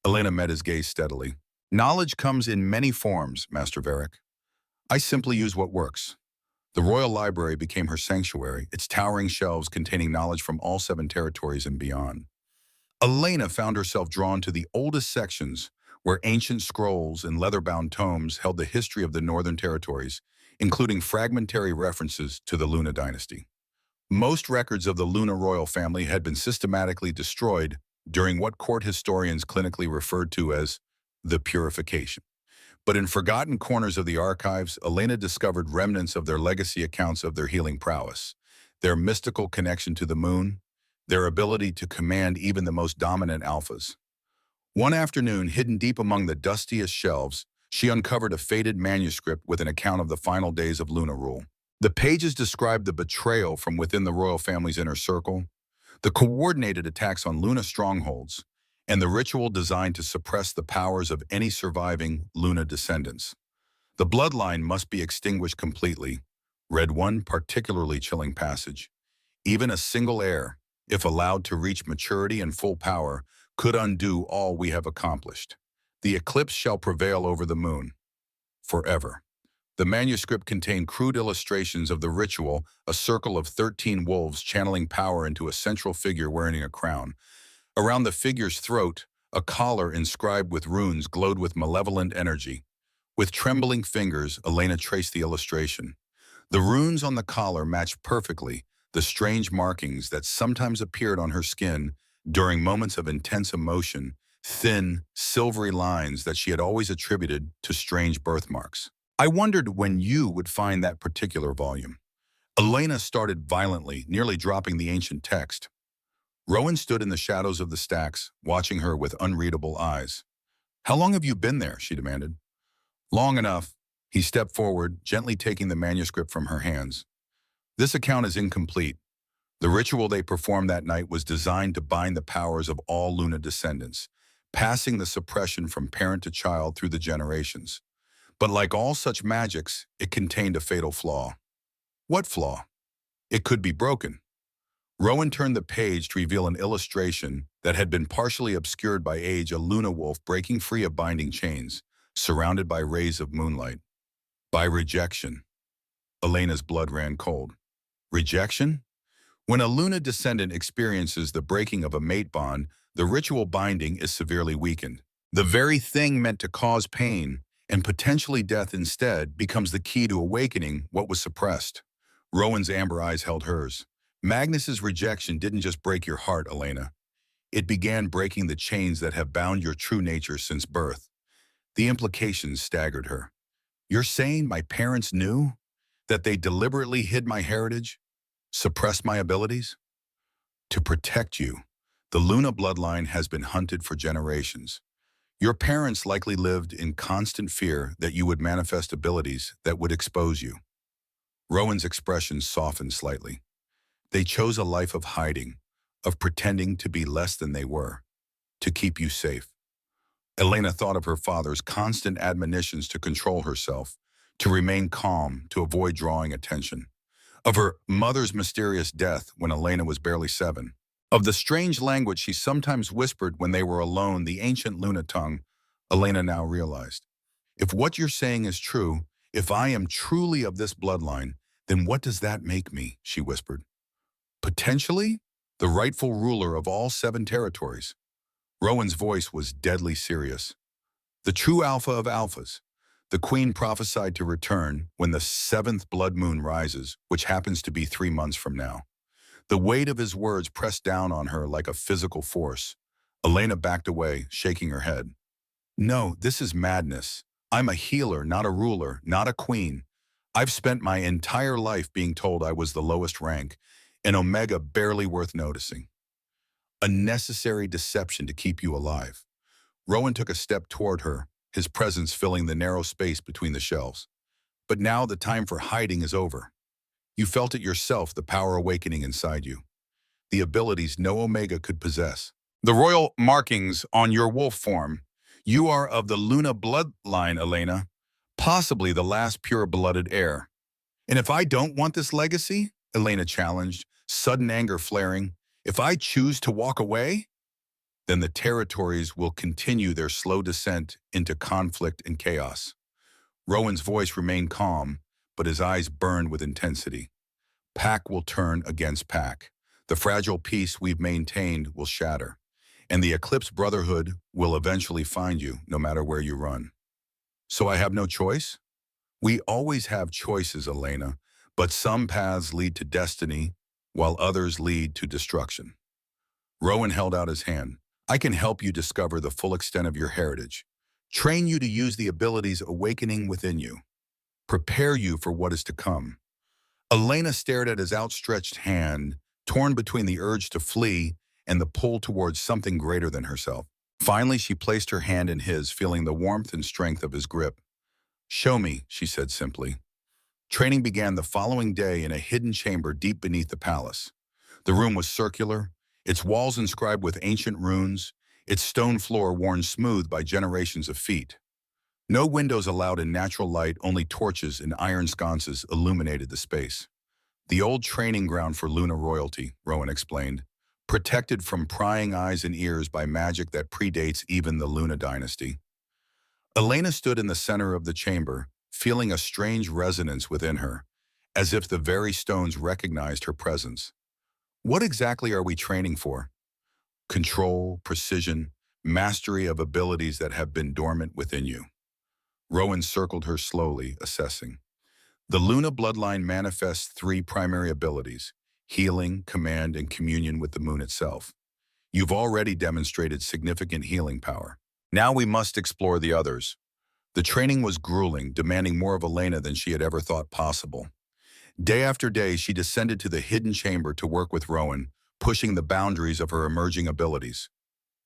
S1: Elena met his gaze steadily. "Knowledge comes in many forms, Master Varric. I simply use what works." The royal library became her sanctuary, its towering shelves containing knowledge from all 7 territories and beyond. Elena found herself drawn to the oldest sections, where ancient scrolls and leather-bound tomes held the history of the northern territories, including fragmentary references to the Luna dynasty. Most records of the Luna royal family had been systematically destroyed during what court historians clinically referred to as the purification. But in forgotten corners of the archives, Elena discovered remnants of their legacy accounts of their healing prowess, their mystical connection to the moon, their ability to command even the most dominant alphas. One afternoon, hidden deep among the dustiest shelves, she uncovered a faded manuscript with an account of the final days of Luna rule. The pages described the betrayal from within the royal family's inner circle, the coordinated attacks on Luna strongholds, and the ritual designed to suppress the powers of any surviving Luna descendants. "The bloodline must be extinguished completely," read one particularly chilling passage. "Even a single heir, if allowed to reach maturity and full power, could undo all we have accomplished. The eclipse shall prevail over the moon. Forever." The manuscript contained crude illustrations of the ritual, a circle of 13 wolves channeling power into a central figure wearing a crown. Around the figure's throat, a collar inscribed with runes glowed with malevolent energy. With trembling fingers, Elena traced the illustration. The runes on the collar matched perfectly the strange markings that sometimes appeared on her skin during moments of intense emotion, thin, silvery lines that she had always attributed to strange birthmarks. "I wondered when you would find that particular volume." Elena started violently, nearly dropping the ancient text. Rowan stood in the shadows of the stacks, watching her with unreadable eyes. "How long have you been there?" she demanded. Long enough, he stepped forward, gently taking the manuscript from her hands. This account is incomplete. The ritual they performed that night was designed to bind the powers of all Luna descendants, passing the suppression from parent to child through the generations. But like all such magics, it contained a fatal flaw. What flaw? It could be broken. Rowan turned the page to reveal an illustration that had been partially obscured by age, a Luna wolf breaking free of binding chains, surrounded by rays of moonlight. By rejection. Elena's blood ran cold. Rejection? When a Luna descendant experiences the breaking of a mate bond, the ritual binding is severely weakened. The very thing meant to cause pain and potentially death instead becomes the key to awakening what was suppressed. Rowan's amber eyes held hers. Magnus's rejection didn't just break your heart, Elena. It began breaking the chains that have bound your true nature since birth. The implications staggered her. You're saying my parents knew? That they deliberately hid my heritage? Suppressed my abilities? To protect you, the Luna bloodline has been hunted for generations. Your parents likely lived in constant fear that you would manifest abilities that would expose you. Rowan's expression softened slightly. They chose a life of hiding, of pretending to be less than they were, to keep you safe. Elena thought of her father's constant admonitions to control herself, to remain calm, to avoid drawing attention. Of her mother's mysterious death when Elena was barely 7. Of the strange language she sometimes whispered when they were alone, the ancient Luna tongue. Elena now realized. If what you're saying is true, if I am truly of this bloodline, then what does that make me? She whispered. Potentially, the rightful ruler of all 7 territories. Rowan's voice was deadly serious. The true alpha of alphas. The queen prophesied to return when the 7th blood moon rises, which happens to be 3 months from now. The weight of his words pressed down on her like a physical force. Elena backed away, shaking her head. No, this is madness. I'm a healer, not a ruler, not a queen. I've spent my entire life being told I was the lowest rank, an omega barely worth noticing. A necessary deception to keep you alive. Rowan took a step toward her, his presence filling the narrow space between the shelves. But now the time for hiding is over. You felt it yourself, the power awakening inside you. The abilities no Omega could possess. The royal markings on your wolf form. You are of the Luna bloodline, Elena, possibly the last pure-blooded heir. And if I don't want this legacy, Elena challenged, sudden anger flaring, if I choose to walk away, then the territories will continue their slow descent into conflict and chaos. Rowan's voice remained calm, but his eyes burned with intensity. Pack will turn against pack. The fragile peace we've maintained will shatter, and the Eclipse Brotherhood will eventually find you, no matter where you run. So I have no choice? We always have choices, Elena, but some paths lead to destiny, while others lead to destruction. Rowan held out his hand. I can help you discover the full extent of your heritage, train you to use the abilities awakening within you, prepare you for what is to come. Elena stared at his outstretched hand, torn between the urge to flee and the pull towards something greater than herself. Finally, she placed her hand in his, feeling the warmth and strength of his grip. Show me, she said simply. Training began the following day in a hidden chamber deep beneath the palace. The room was circular, its walls inscribed with ancient runes, its stone floor worn smooth by generations of feet. No windows allowed in natural light, only torches and iron sconces illuminated the space. The old training ground for Luna royalty, Rowan explained, protected from prying eyes and ears by magic that predates even the Luna dynasty. Elena stood in the center of the chamber, feeling a strange resonance within her, as if the very stones recognized her presence. What exactly are we training for? Control, precision, mastery of abilities that have been dormant within you. Rowan circled her slowly, assessing. The Luna bloodline manifests 3 primary abilities: healing, command, and communion with the moon itself. You've already demonstrated significant healing power. Now we must explore the others. The training was grueling, demanding more of Elena than she had ever thought possible. Day after day, she descended to the hidden chamber to work with Rowan, pushing the boundaries of her emerging abilities.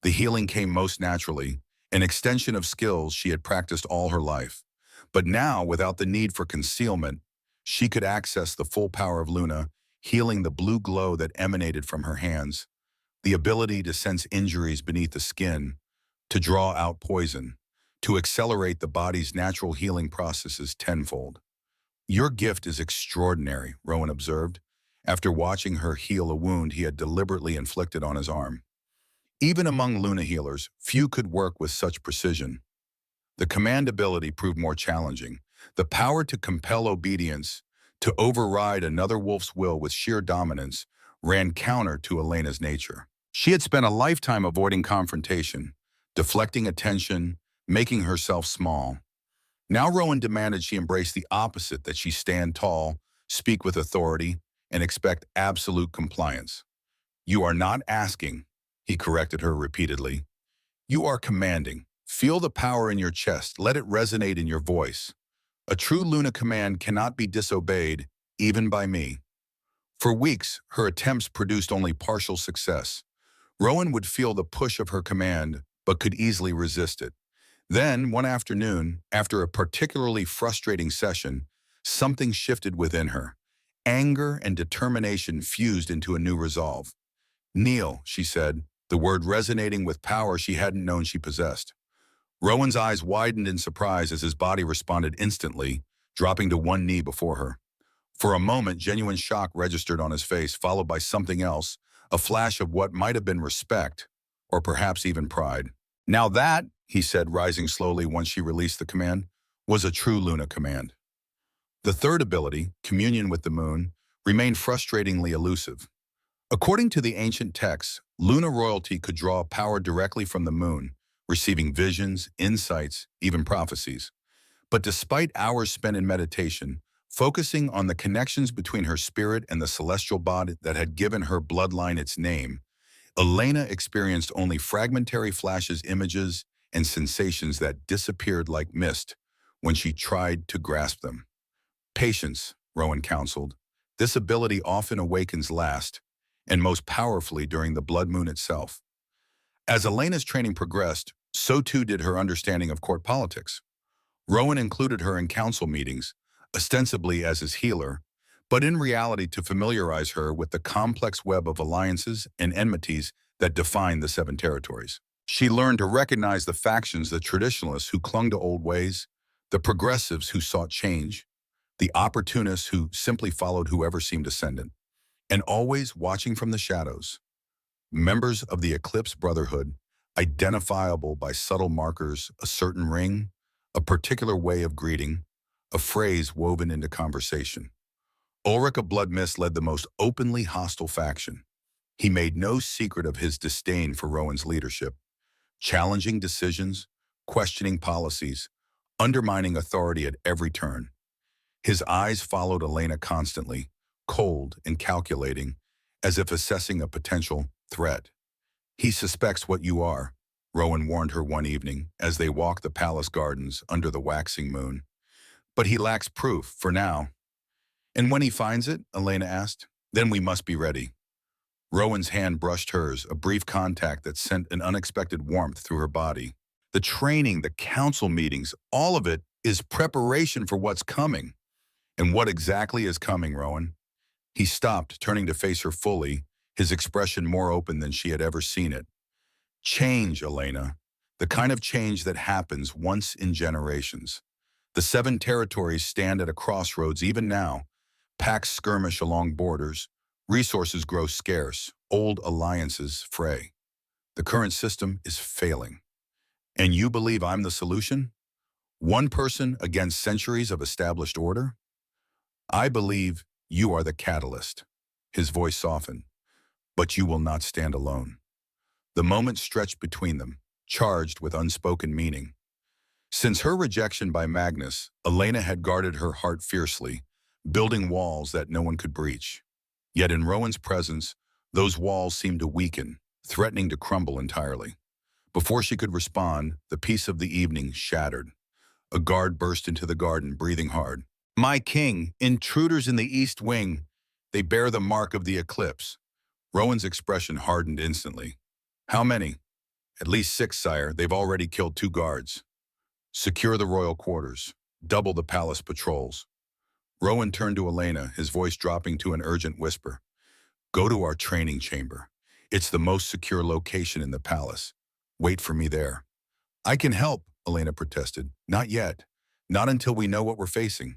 S1: The healing came most naturally, an extension of skills she had practiced all her life. But now, without the need for concealment, she could access the full power of Luna, healing the blue glow that emanated from her hands, the ability to sense injuries beneath the skin, to draw out poison, to accelerate the body's natural healing processes tenfold. Your gift is extraordinary, Rowan observed, after watching her heal a wound he had deliberately inflicted on his arm. Even among Luna healers, few could work with such precision. The command ability proved more challenging. The power to compel obedience, to override another wolf's will with sheer dominance, ran counter to Elena's nature. She had spent a lifetime avoiding confrontation, deflecting attention, making herself small. Now Rowan demanded she embrace the opposite, that she stand tall, speak with authority, and expect absolute compliance. You are not asking, he corrected her repeatedly. You are commanding. Feel the power in your chest. Let it resonate in your voice. A true Luna command cannot be disobeyed, even by me. For weeks, her attempts produced only partial success. Rowan would feel the push of her command, but could easily resist it. Then, one afternoon, after a particularly frustrating session, something shifted within her. Anger and determination fused into a new resolve. Kneel, she said, the word resonating with power she hadn't known she possessed. Rowan's eyes widened in surprise as his body responded instantly, dropping to one knee before her. For a moment, genuine shock registered on his face, followed by something else, a flash of what might have been respect, or perhaps even pride. Now that, he said, rising slowly once she released the command, was a true Luna command. The third ability, communion with the moon, remained frustratingly elusive. According to the ancient texts, Luna royalty could draw power directly from the moon, receiving visions, insights, even prophecies. But despite hours spent in meditation, focusing on the connections between her spirit and the celestial body that had given her bloodline its name, Elena experienced only fragmentary flashes, images, and sensations that disappeared like mist when she tried to grasp them. Patience, Rowan counseled. This ability often awakens last, and most powerfully during the blood moon itself. As Elena's training progressed, so too did her understanding of court politics. Rowan included her in council meetings, ostensibly as his healer, but in reality to familiarize her with the complex web of alliances and enmities that define the Seven Territories. She learned to recognize the factions, the traditionalists who clung to old ways, the progressives who sought change, the opportunists who simply followed whoever seemed ascendant, and always watching from the shadows. Members of the Eclipse Brotherhood, identifiable by subtle markers, a certain ring, a particular way of greeting, a phrase woven into conversation. Ulrich of Blood Mist led the most openly hostile faction. He made no secret of his disdain for Rowan's leadership, challenging decisions, questioning policies, undermining authority at every turn. His eyes followed Elena constantly, cold and calculating, as if assessing a potential threat. He suspects what you are, Rowan warned her one evening as they walked the palace gardens under the waxing moon. But he lacks proof, for now. And when he finds it, Elena asked, then we must be ready. Rowan's hand brushed hers, a brief contact that sent an unexpected warmth through her body. The training, the council meetings, all of it is preparation for what's coming. And what exactly is coming, Rowan? He stopped, turning to face her fully, his expression more open than she had ever seen it. Change, Elena. The kind of change that happens once in generations. The Seven Territories stand at a crossroads even now. Pacts skirmish along borders. Resources grow scarce. Old alliances fray. The current system is failing. And you believe I'm the solution? One person against centuries of established order? I believe you are the catalyst. His voice softened. But you will not stand alone. The moment stretched between them, charged with unspoken meaning. Since her rejection by Magnus, Elena had guarded her heart fiercely, building walls that no one could breach. Yet in Rowan's presence, those walls seemed to weaken, threatening to crumble entirely. Before she could respond, the peace of the evening shattered. A guard burst into the garden, breathing hard. My king, intruders in the east wing. They bear the mark of the eclipse. Rowan's expression hardened instantly. How many? At least 6, sire. They've already killed 2 guards. Secure the royal quarters. double the palace patrols. Rowan turned to Elena, his voice dropping to an urgent whisper. Go to our training chamber. It's the most secure location in the palace. Wait for me there. I can help, Elena protested. Not yet. Not until we know what we're facing.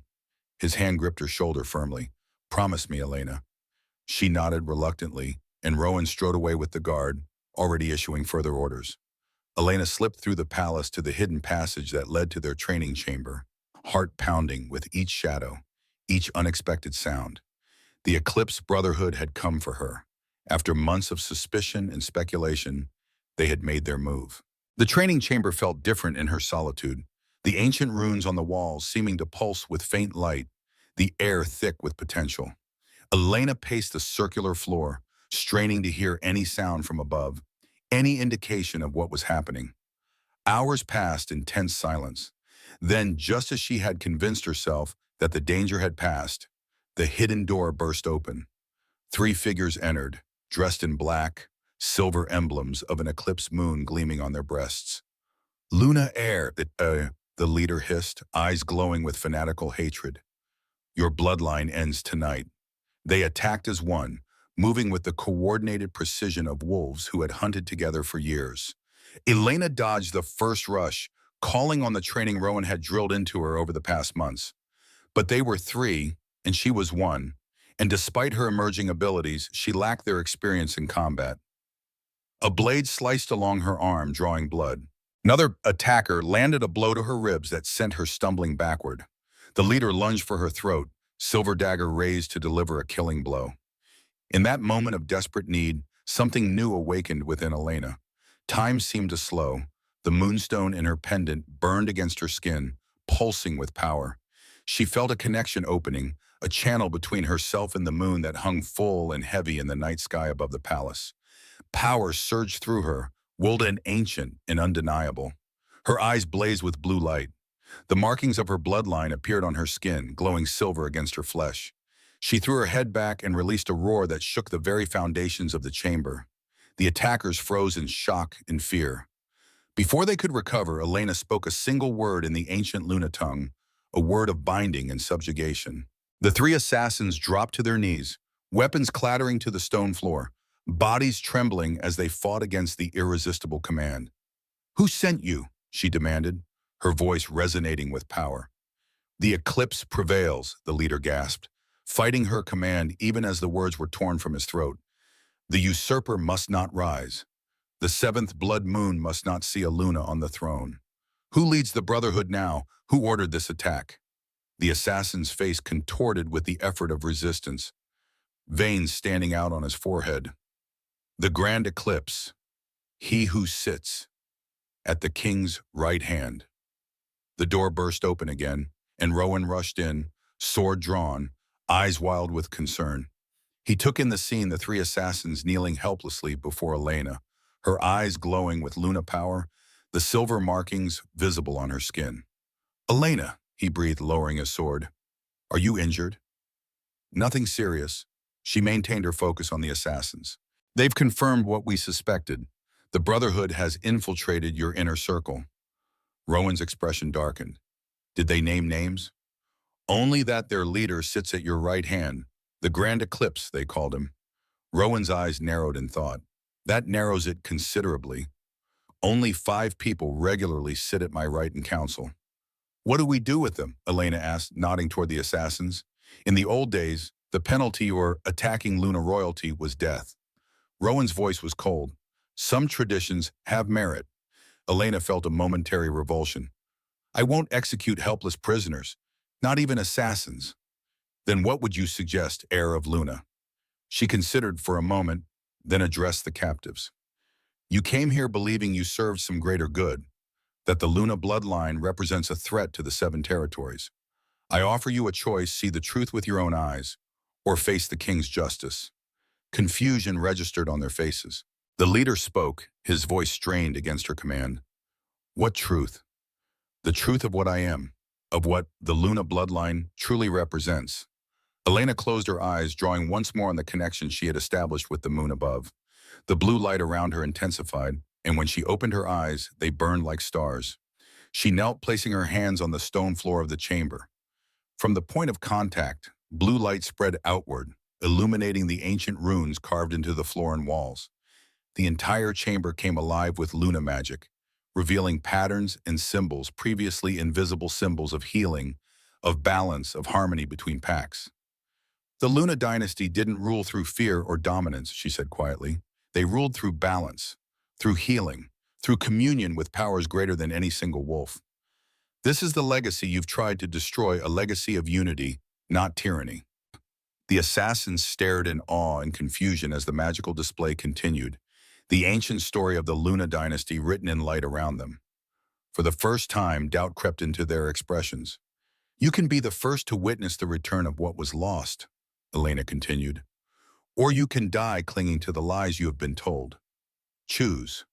S1: His hand gripped her shoulder firmly. Promise me, Elena. She nodded reluctantly, and Rowan strode away with the guard, already issuing further orders. Elena slipped through the palace to the hidden passage that led to their training chamber, heart pounding with each shadow, each unexpected sound. The Eclipse Brotherhood had come for her. After months of suspicion and speculation, they had made their move. The training chamber felt different in her solitude, the ancient runes on the walls seeming to pulse with faint light, the air thick with potential. Elena paced the circular floor, straining to hear any sound from above, any indication of what was happening. Hours passed in tense silence. Then, just as she had convinced herself that the danger had passed, the hidden door burst open. 3 figures entered, dressed in black, silver emblems of an eclipse moon gleaming on their breasts. Luna Heir, the leader hissed, eyes glowing with fanatical hatred. Your bloodline ends tonight. They attacked as one, moving with the coordinated precision of wolves who had hunted together for years. Elena dodged the first rush, calling on the training Rowan had drilled into her over the past months. But they were 3, and she was 1, and despite her emerging abilities, she lacked their experience in combat. A blade sliced along her arm, drawing blood. Another attacker landed a blow to her ribs that sent her stumbling backward. The leader lunged for her throat, silver dagger raised to deliver a killing blow. In that moment of desperate need, something new awakened within Elena. Time seemed to slow. The moonstone in her pendant burned against her skin, pulsing with power. She felt a connection opening, a channel between herself and the moon that hung full and heavy in the night sky above the palace. Power surged through her, willed and ancient and undeniable. Her eyes blazed with blue light. The markings of her bloodline appeared on her skin, glowing silver against her flesh. She threw her head back and released a roar that shook the very foundations of the chamber. The attackers froze in shock and fear. Before they could recover, Elena spoke a single word in the ancient Luna tongue, a word of binding and subjugation. The 3 assassins dropped to their knees, weapons clattering to the stone floor, bodies trembling as they fought against the irresistible command. Who sent you? She demanded, her voice resonating with power. The eclipse prevails, the leader gasped, fighting her command even as the words were torn from his throat. The usurper must not rise. The 7th blood moon must not see a Luna on the throne. Who leads the Brotherhood now? Who ordered this attack? The assassin's face contorted with the effort of resistance, veins standing out on his forehead. The Grand Eclipse, he who sits at the king's right hand. The door burst open again, and Rowan rushed in, sword drawn, eyes wild with concern. He took in the scene, the 3 assassins kneeling helplessly before Elena, her eyes glowing with Luna power, the silver markings visible on her skin. Elena, he breathed, lowering his sword. Are you injured? Nothing serious. She maintained her focus on the assassins. They've confirmed what we suspected. The Brotherhood has infiltrated your inner circle. Rowan's expression darkened. Did they name names? Only that their leader sits at your right hand. The Grand Eclipse, they called him. Rowan's eyes narrowed in thought. That narrows it considerably. Only 5 people regularly sit at my right in council. What do we do with them? Elena asked, nodding toward the assassins. In the old days, the penalty for attacking Luna royalty was death. Rowan's voice was cold. Some traditions have merit. Elena felt a momentary revulsion. I won't execute helpless prisoners, not even assassins. Then what would you suggest, heir of Luna? She considered for a moment, then addressed the captives. You came here believing you served some greater good, that the Luna bloodline represents a threat to the 7 territories. I offer you a choice: see the truth with your own eyes, or face the king's justice. Confusion registered on their faces. The leader spoke, his voice strained against her command. What truth? The truth of what I am, of what the Luna bloodline truly represents. Elena closed her eyes, drawing once more on the connection she had established with the moon above. The blue light around her intensified, and when she opened her eyes, they burned like stars. She knelt, placing her hands on the stone floor of the chamber. From the point of contact, blue light spread outward, illuminating the ancient runes carved into the floor and walls. The entire chamber came alive with Luna magic, revealing patterns and symbols, previously invisible symbols of healing, of balance, of harmony between packs. The Luna dynasty didn't rule through fear or dominance, she said quietly. They ruled through balance, through healing, through communion with powers greater than any single wolf. This is the legacy you've tried to destroy, a legacy of unity, not tyranny. The assassins stared in awe and confusion as the magical display continued, the ancient story of the Luna dynasty written in light around them. For the first time, doubt crept into their expressions. You can be the first to witness the return of what was lost, Elena continued. Or you can die clinging to the lies you have been told. Choose.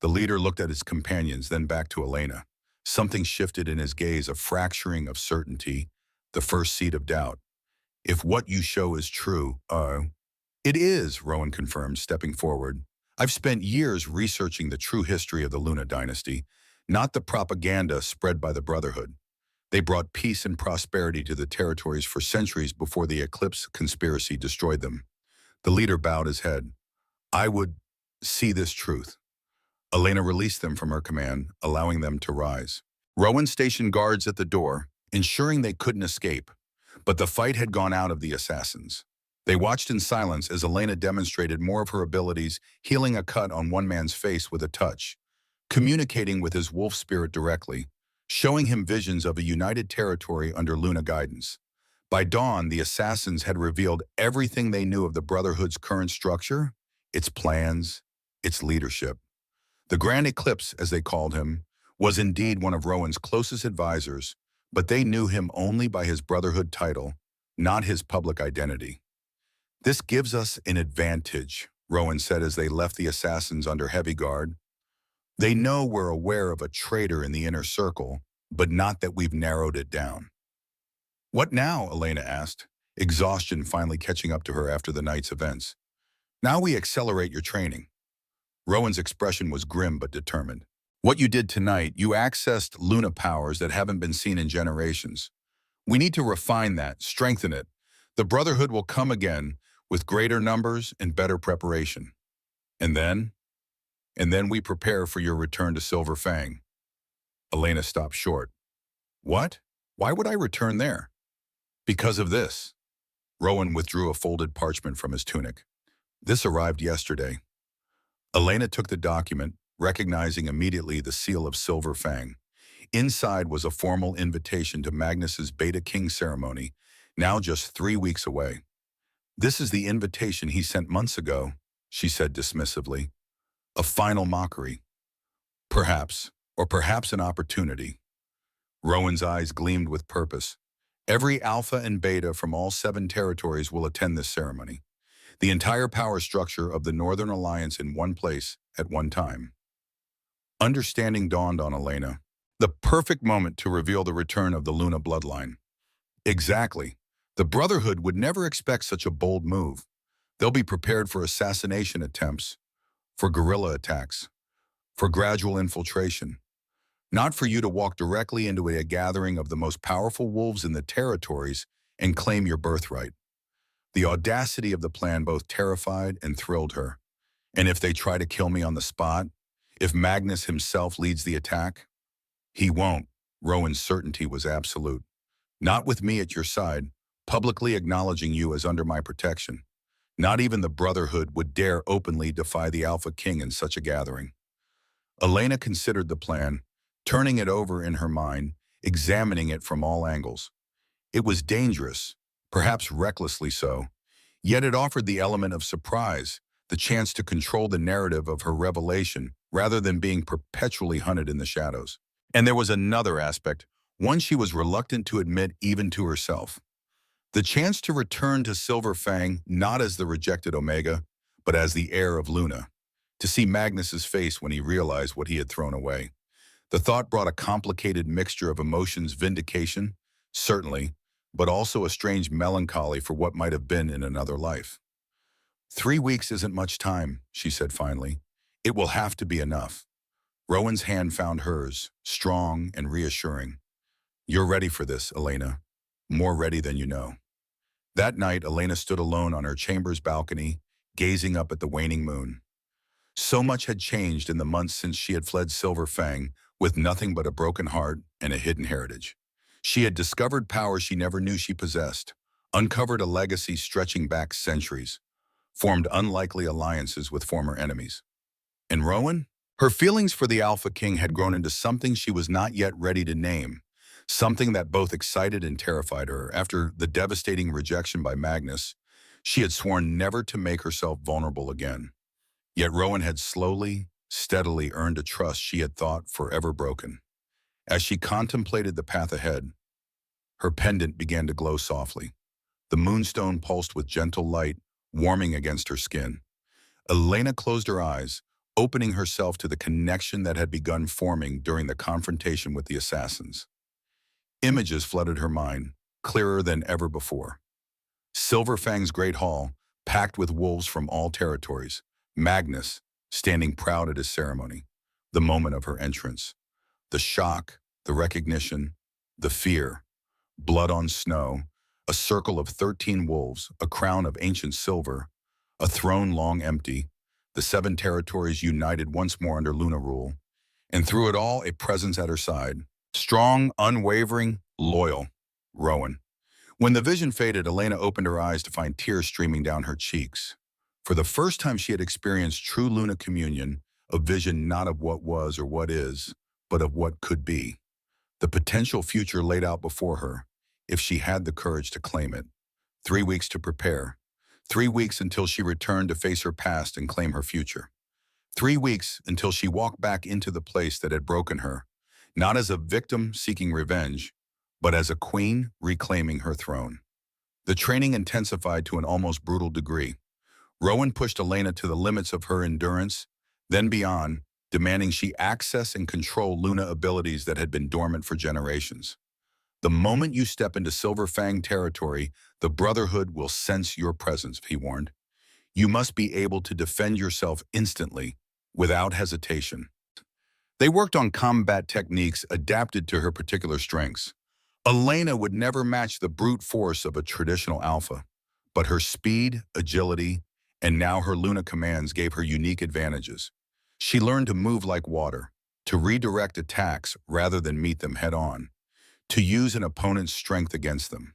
S1: The leader looked at his companions, then back to Elena. Something shifted in his gaze, a fracturing of certainty, the first seed of doubt. If what you show is true, it is, Rowan confirmed, stepping forward. I've spent years researching the true history of the Luna dynasty, not the propaganda spread by the Brotherhood. They brought peace and prosperity to the territories for centuries before the Eclipse conspiracy destroyed them. The leader bowed his head. I would see this truth. Elena released them from her command, allowing them to rise. Rowan stationed guards at the door, ensuring they couldn't escape. But the fight had gone out of the assassins. They watched in silence as Elena demonstrated more of her abilities, healing a cut on one man's face with a touch, communicating with his wolf spirit directly, showing him visions of a united territory under Luna guidance. By dawn, the assassins had revealed everything they knew of the Brotherhood's current structure, its plans, its leadership. The Grand Eclipse, as they called him, was indeed one of Rowan's closest advisors, but they knew him only by his Brotherhood title, not his public identity. This gives us an advantage, Rowan said as they left the assassins under heavy guard. They know we're aware of a traitor in the inner circle, but not that we've narrowed it down. What now? Elena asked, exhaustion finally catching up to her after the night's events. Now we accelerate your training. Rowan's expression was grim but determined. What you did tonight, you accessed Luna powers that haven't been seen in generations. We need to refine that, strengthen it. The Brotherhood will come again with greater numbers and better preparation. And then we prepare for your return to Silver Fang. Elena stopped short. What? Why would I return there? Because of this. Rowan withdrew a folded parchment from his tunic. This arrived yesterday. Elena took the document, recognizing immediately the seal of Silver Fang. Inside was a formal invitation to Magnus's Beta King ceremony, now just 3 weeks away. This is the invitation he sent months ago, she said dismissively. A final mockery. Perhaps an opportunity. Rowan's eyes gleamed with purpose. Every Alpha and Beta from all 7 territories will attend this ceremony. The entire power structure of the Northern Alliance in one place at one time. Understanding dawned on Elena. The perfect moment to reveal the return of the Luna bloodline. Exactly. The Brotherhood would never expect such a bold move. They'll be prepared for assassination attempts, for guerrilla attacks, for gradual infiltration. Not for you to walk directly into a gathering of the most powerful wolves in the territories and claim your birthright. The audacity of the plan both terrified and thrilled her. And if they try to kill me on the spot, if Magnus himself leads the attack? He won't. Rowan's certainty was absolute. Not with me at your side, publicly acknowledging you as under my protection. Not even the Brotherhood would dare openly defy the Alpha King in such a gathering. Elena considered the plan, turning it over in her mind, examining it from all angles. It was dangerous, perhaps recklessly so, yet it offered the element of surprise, the chance to control the narrative of her revelation rather than being perpetually hunted in the shadows. And there was another aspect, one she was reluctant to admit even to herself. The chance to return to Silver Fang not as the rejected Omega, but as the heir of Luna. To see Magnus's face when he realized what he had thrown away. The thought brought a complicated mixture of emotions, vindication, certainly, but also a strange melancholy for what might have been in another life. 3 weeks isn't much time, she said finally. It will have to be enough. Rowan's hand found hers, strong and reassuring. You're ready for this, Elena. More ready than you know. That night, Elena stood alone on her chamber's balcony, gazing up at the waning moon. So much had changed in the months since she had fled Silver Fang, with nothing but a broken heart and a hidden heritage. She had discovered power she never knew she possessed, uncovered a legacy stretching back centuries, formed unlikely alliances with former enemies. And Rowan? Her feelings for the Alpha King had grown into something she was not yet ready to name, something that both excited and terrified her. After the devastating rejection by Magnus, she had sworn never to make herself vulnerable again. Yet Rowan had slowly, steadily earned a trust she had thought forever broken. As she contemplated the path ahead, her pendant began to glow softly. The moonstone pulsed with gentle light, warming against her skin. Elena closed her eyes, opening herself to the connection that had begun forming during the confrontation with the assassins. Images flooded her mind, clearer than ever before. Silver Fang's great hall, packed with wolves from all territories. Magnus, standing proud at his ceremony. The moment of her entrance. The shock, the recognition, the fear. Blood on snow, a circle of 13 wolves, a crown of ancient silver, a throne long empty, the 7 territories united once more under Luna rule, and through it all a presence at her side. Strong, unwavering, loyal. Rowan. When the vision faded, Elena opened her eyes to find tears streaming down her cheeks. For the first time she had experienced true Luna communion, a vision not of what was or what is, but of what could be. The potential future laid out before her, if she had the courage to claim it. 3 weeks to prepare. 3 weeks until she returned to face her past and claim her future. 3 weeks until she walked back into the place that had broken her, not as a victim seeking revenge, but as a queen reclaiming her throne. The training intensified to an almost brutal degree. Rowan pushed Elena to the limits of her endurance, then beyond, demanding she access and control Luna abilities that had been dormant for generations. The moment you step into Silver Fang territory, the Brotherhood will sense your presence, he warned. You must be able to defend yourself instantly, without hesitation. They worked on combat techniques adapted to her particular strengths. Elena would never match the brute force of a traditional alpha, but her speed, agility, and now her Luna commands gave her unique advantages. She learned to move like water, to redirect attacks rather than meet them head-on, to use an opponent's strength against them.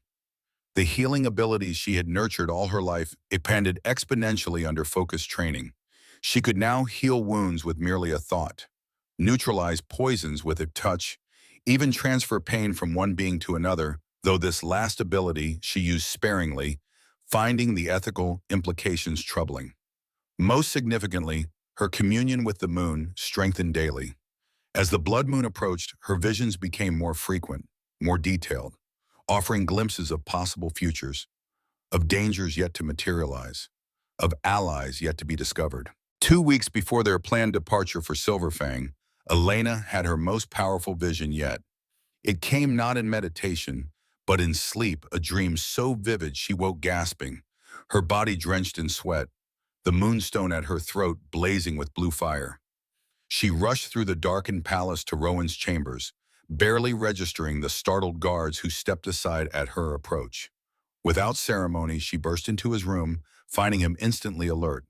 S1: The healing abilities she had nurtured all her life expanded exponentially under focused training. She could now heal wounds with merely a thought, neutralize poisons with a touch, even transfer pain from one being to another, though this last ability she used sparingly, finding the ethical implications troubling. Most significantly, her communion with the moon strengthened daily. As the blood moon approached, her visions became more frequent, more detailed, offering glimpses of possible futures, of dangers yet to materialize, of allies yet to be discovered. 2 weeks before their planned departure for Silverfang, Elena had her most powerful vision yet. It came not in meditation, but in sleep, a dream so vivid she woke gasping, her body drenched in sweat, the moonstone at her throat blazing with blue fire. She rushed through the darkened palace to Rowan's chambers, barely registering the startled guards who stepped aside at her approach. Without ceremony, she burst into his room, finding him instantly alert,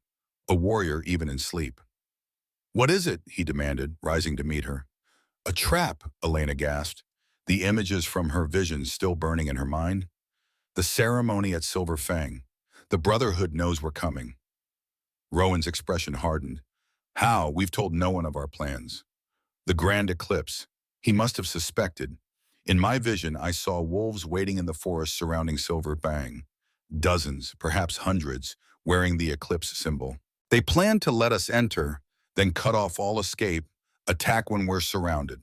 S1: a warrior even in sleep. "What is it?" he demanded, rising to meet her. "A trap," Elena gasped, the images from her visions still burning in her mind. "The ceremony at Silver Fang. The Brotherhood knows we're coming." Rowan's expression hardened. "How? We've told no one of our plans." "The grand eclipse. He must have suspected. In my vision, I saw wolves waiting in the forest surrounding Silver Fang. Dozens, perhaps hundreds, wearing the eclipse symbol. They planned to let us enter, then cut off all escape, attack when we're surrounded."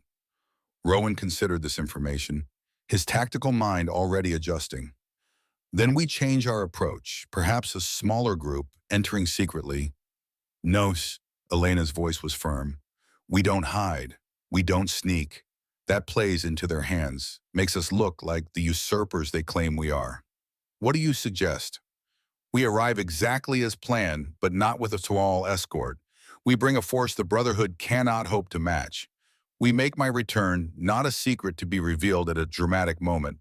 S1: Rowan considered this information, his tactical mind already adjusting. "Then we change our approach, perhaps a smaller group, entering secretly." "No," Elena's voice was firm. "We don't hide. We don't sneak. That plays into their hands, makes us look like the usurpers they claim we are. What do you suggest?" "We arrive exactly as planned, but not with a small escort. We bring a force the Brotherhood cannot hope to match. We make my return not a secret to be revealed at a dramatic moment,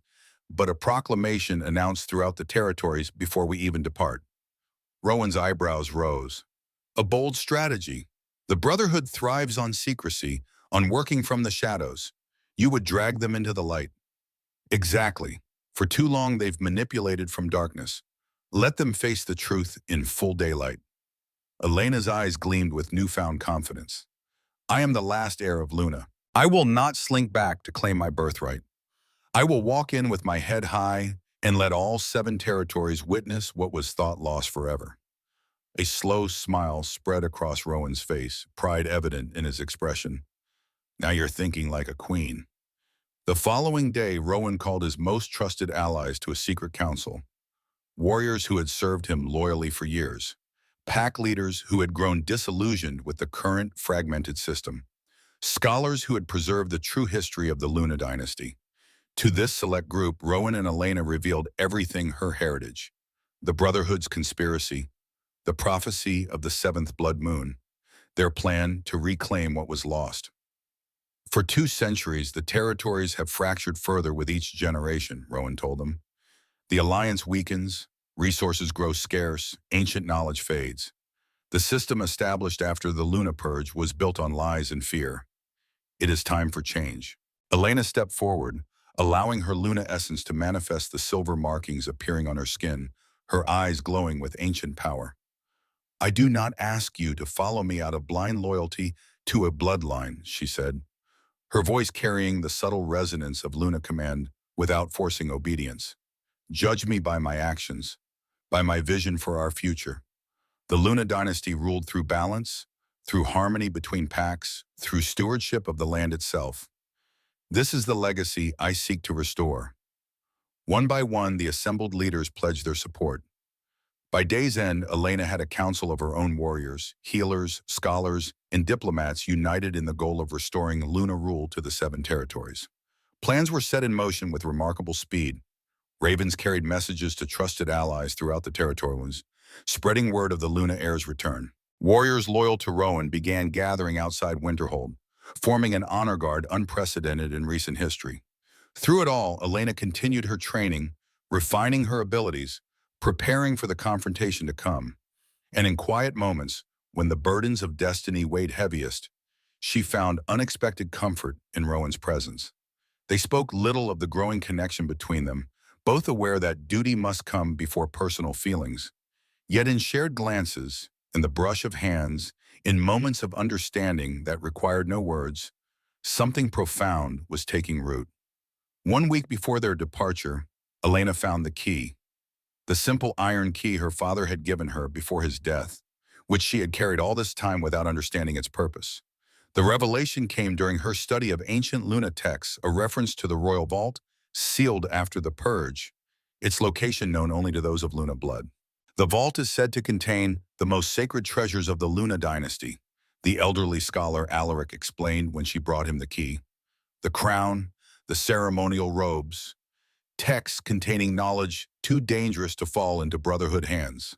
S1: but a proclamation announced throughout the territories before we even depart. Rowan's eyebrows rose. A bold strategy. The Brotherhood thrives on secrecy, on working from the shadows. You would drag them into the light. Exactly. For too long they've manipulated from darkness. Let them face the truth in full daylight. Elena's eyes gleamed with newfound confidence. I am the last heir of Luna. I will not slink back to claim my birthright. I will walk in with my head high and let all 7 territories witness what was thought lost forever. A slow smile spread across Rowan's face, pride evident in his expression. Now you're thinking like a queen. The following day, Rowan called his most trusted allies to a secret council. Warriors who had served him loyally for years. Pack leaders who had grown disillusioned with the current fragmented system. Scholars who had preserved the true history of the Luna dynasty. To this select group, Rowan and Elena revealed everything her heritage. The Brotherhood's conspiracy, the prophecy of the 7th blood moon, their plan to reclaim what was lost. For 2 centuries, the territories have fractured further with each generation, Rowan told them. The alliance weakens, resources grow scarce, ancient knowledge fades. The system established after the Luna Purge was built on lies and fear. It is time for change. Elena stepped forward, allowing her Luna essence to manifest the silver markings appearing on her skin, her eyes glowing with ancient power. I do not ask you to follow me out of blind loyalty to a bloodline, she said, her voice carrying the subtle resonance of Luna command without forcing obedience. Judge me by my actions, by my vision for our future. The Luna dynasty ruled through balance, through harmony between packs, through stewardship of the land itself. This is the legacy I seek to restore. One by one, the assembled leaders pledged their support. By day's end, Elena had a council of her own warriors, healers, scholars, and diplomats united in the goal of restoring Luna rule to the 7 territories. Plans were set in motion with remarkable speed. Ravens carried messages to trusted allies throughout the territories, spreading word of the Luna heir's return. Warriors loyal to Rowan began gathering outside Winterhold, forming an honor guard unprecedented in recent history. Through it all, Elena continued her training, refining her abilities, preparing for the confrontation to come. And in quiet moments, when the burdens of destiny weighed heaviest, she found unexpected comfort in Rowan's presence. They spoke little of the growing connection between them, both aware that duty must come before personal feelings. Yet in shared glances, in the brush of hands, in moments of understanding that required no words, something profound was taking root. 1 week before their departure, Elena found the key, the simple iron key her father had given her before his death, which she had carried all this time without understanding its purpose. The revelation came during her study of ancient Luna texts, a reference to the royal vault, sealed after the Purge, its location known only to those of Luna blood. The vault is said to contain the most sacred treasures of the Luna dynasty, the elderly scholar Alaric explained when she brought him the key. The crown, the ceremonial robes, texts containing knowledge too dangerous to fall into Brotherhood hands.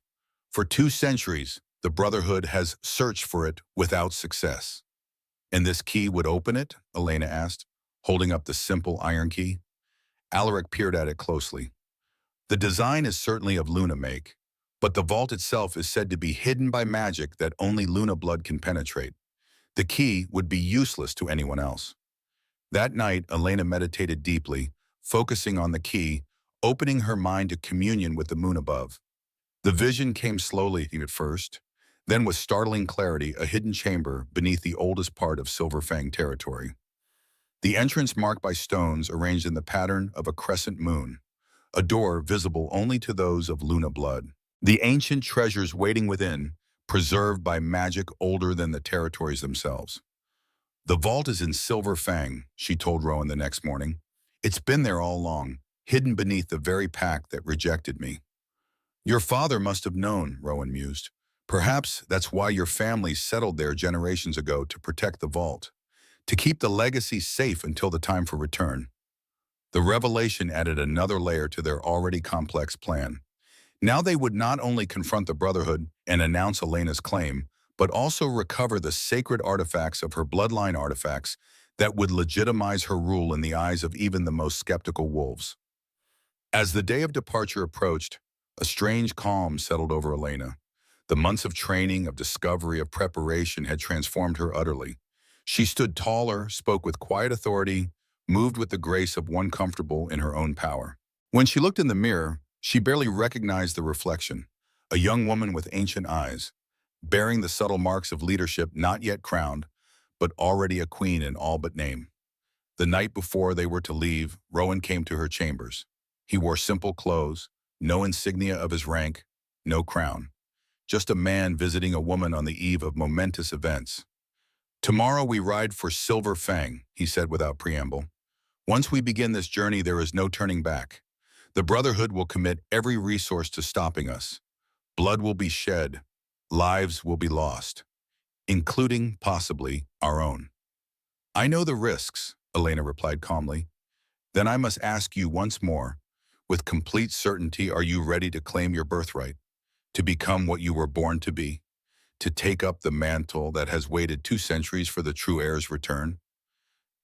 S1: For 2 centuries, the Brotherhood has searched for it without success. And this key would open it? Elena asked, holding up the simple iron key. Alaric peered at it closely. The design is certainly of Luna make, but the vault itself is said to be hidden by magic that only Luna blood can penetrate. The key would be useless to anyone else. That night, Elena meditated deeply, focusing on the key, opening her mind to communion with the moon above. The vision came slowly at first, then with startling clarity, a hidden chamber beneath the oldest part of Silverfang territory. The entrance marked by stones arranged in the pattern of a crescent moon, a door visible only to those of Luna blood. The ancient treasures waiting within, preserved by magic older than the territories themselves. The vault is in Silverfang, she told Rowan the next morning. It's been there all along, hidden beneath the very pack that rejected me. Your father must have known, Rowan mused. Perhaps that's why your family settled there generations ago, to protect the vault, to keep the legacy safe until the time for return. The revelation added another layer to their already complex plan. Now they would not only confront the Brotherhood and announce Elena's claim, but also recover the sacred artifacts of her bloodline artifacts that would legitimize her rule in the eyes of even the most skeptical wolves. As the day of departure approached, a strange calm settled over Elena. The months of training, of discovery, of preparation had transformed her utterly. She stood taller, spoke with quiet authority, moved with the grace of one comfortable in her own power. When she looked in the mirror, she barely recognized the reflection, a young woman with ancient eyes, bearing the subtle marks of leadership not yet crowned, but already a queen in all but name. The night before they were to leave, Rowan came to her chambers. He wore simple clothes, no insignia of his rank, no crown. Just a man visiting a woman on the eve of momentous events. "Tomorrow we ride for Silver Fang," he said without preamble. "Once we begin this journey, there is no turning back. The Brotherhood will commit every resource to stopping us. Blood will be shed, lives will be lost, including, possibly, our own." "I know the risks," Elena replied calmly. "Then I must ask you once more, with complete certainty, are you ready to claim your birthright, to become what you were born to be, to take up the mantle that has waited 2 centuries for the true heir's return?"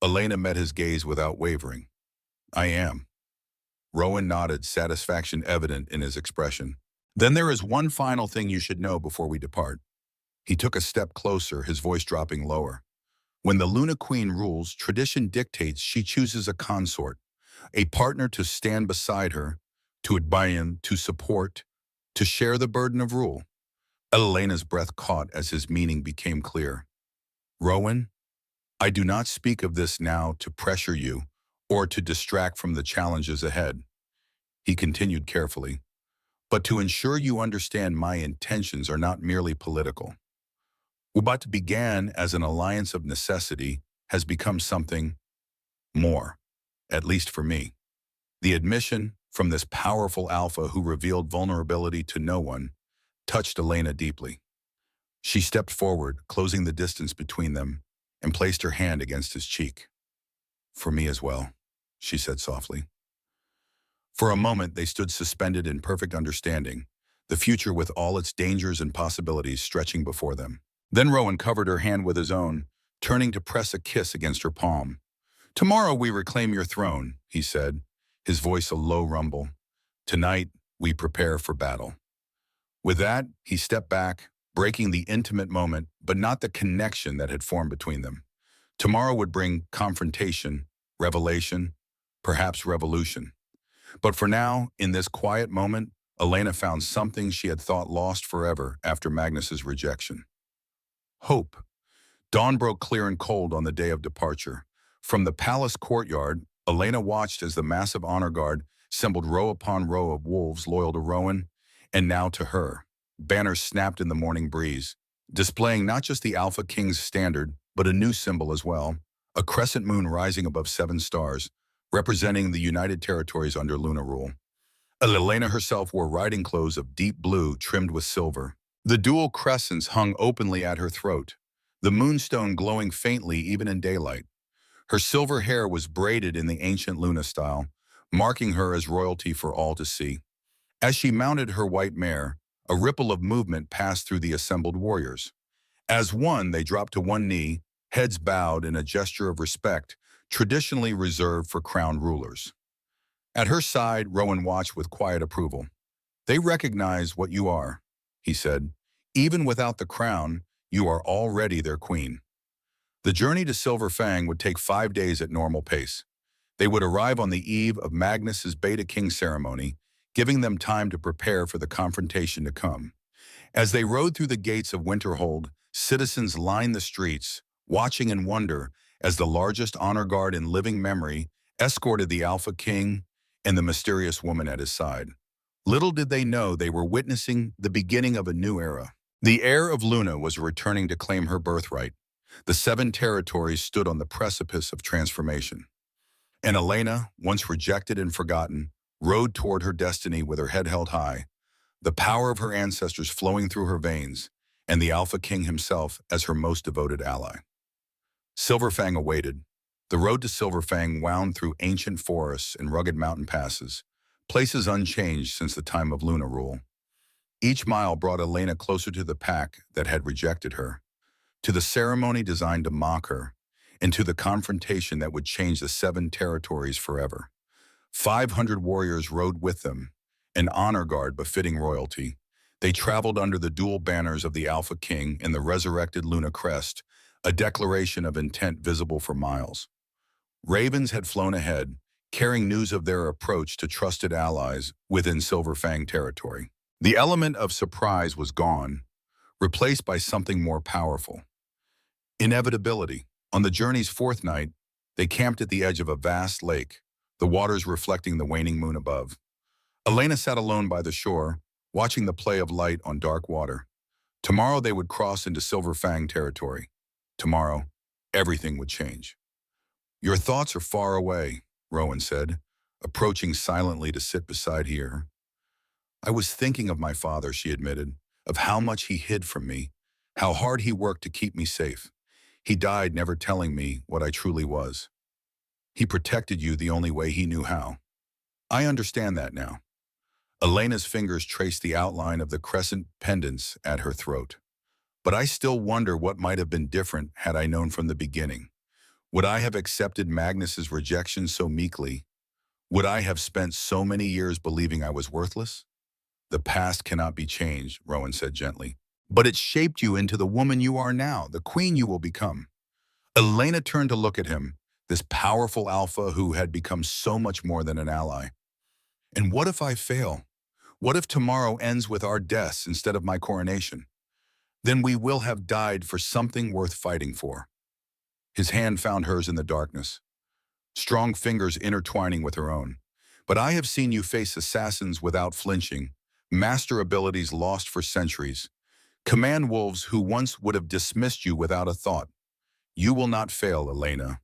S1: Elena met his gaze without wavering. "I am." Rowan nodded, satisfaction evident in his expression. "Then there is one final thing you should know before we depart." He took a step closer, his voice dropping lower. "When the Luna Queen rules, tradition dictates she chooses a consort, a partner to stand beside her, to admire, to support, to share the burden of rule." Elena's breath caught as his meaning became clear. "Rowan, I do not speak of this now to pressure you or to distract from the challenges ahead," he continued carefully, "but to ensure you understand my intentions are not merely political. What began as an alliance of necessity has become something more, at least for me." The admission from this powerful alpha who revealed vulnerability to no one touched Elena deeply. She stepped forward, closing the distance between them, and placed her hand against his cheek. "For me as well," she said softly. For a moment, they stood suspended in perfect understanding, the future with all its dangers and possibilities stretching before them. Then Rowan covered her hand with his own, turning to press a kiss against her palm. "Tomorrow we reclaim your throne," he said, his voice a low rumble. "Tonight we prepare for battle." With that, he stepped back, breaking the intimate moment, but not the connection that had formed between them. Tomorrow would bring confrontation, revelation, perhaps revolution. But for now, in this quiet moment, Elena found something she had thought lost forever after Magnus's rejection. Hope. Dawn broke clear and cold on the day of departure. From the palace courtyard, Elena watched as the massive honor guard assembled row upon row of wolves loyal to Rowan, and now to her. Banners snapped in the morning breeze, displaying not just the Alpha King's standard, but a new symbol as well, a crescent moon rising above 7 stars, representing the United Territories under Luna rule. Elena herself wore riding clothes of deep blue trimmed with silver. The dual crescents hung openly at her throat, the moonstone glowing faintly even in daylight. Her silver hair was braided in the ancient Luna style, marking her as royalty for all to see. As she mounted her white mare, a ripple of movement passed through the assembled warriors. As one, they dropped to one knee, heads bowed in a gesture of respect, traditionally reserved for crowned rulers. At her side, Rowan watched with quiet approval. "They recognize what you are," he said. "Even without the crown, you are already their queen." The journey to Silver Fang would take 5 days at normal pace. They would arrive on the eve of Magnus's Beta King ceremony, giving them time to prepare for the confrontation to come. As they rode through the gates of Winterhold, citizens lined the streets, watching in wonder as the largest honor guard in living memory escorted the Alpha King and the mysterious woman at his side. Little did they know they were witnessing the beginning of a new era. The heir of Luna was returning to claim her birthright. The 7 territories stood on the precipice of transformation. And Elena, once rejected and forgotten, rode toward her destiny with her head held high, the power of her ancestors flowing through her veins, and the Alpha King himself as her most devoted ally. Silverfang awaited. The road to Silverfang wound through ancient forests and rugged mountain passes, places unchanged since the time of Luna rule. Each mile brought Elena closer to the pack that had rejected her, to the ceremony designed to mock her, and to the confrontation that would change the 7 territories forever. 500 warriors rode with them, an honor guard befitting royalty. They traveled under the dual banners of the Alpha King and the resurrected Luna Crest, a declaration of intent visible for miles. Ravens had flown ahead, carrying news of their approach to trusted allies within Silver Fang territory. The element of surprise was gone, replaced by something more powerful. Inevitability. On the journey's 4th night, they camped at the edge of a vast lake, the waters reflecting the waning moon above. Elena sat alone by the shore, watching the play of light on dark water. Tomorrow they would cross into Silver Fang territory. Tomorrow, everything would change. "Your thoughts are far away," Rowan said, approaching silently to sit beside her. "I was thinking of my father," she admitted, "of how much he hid from me, how hard he worked to keep me safe. He died never telling me what I truly was. He protected you the only way he knew how. I understand that now." Elena's fingers traced the outline of the crescent pendants at her throat. "But I still wonder what might have been different had I known from the beginning. Would I have accepted Magnus's rejection so meekly? Would I have spent so many years believing I was worthless?" "The past cannot be changed," Rowan said gently. "But it shaped you into the woman you are now, the queen you will become." Elena turned to look at him, this powerful alpha who had become so much more than an ally. "And what if I fail? What if tomorrow ends with our deaths instead of my coronation? Then we will have died for something worth fighting for." His hand found hers in the darkness, strong fingers intertwining with her own. "But I have seen you face assassins without flinching, master abilities lost for centuries, command wolves who once would have dismissed you without a thought. You will not fail, Elena."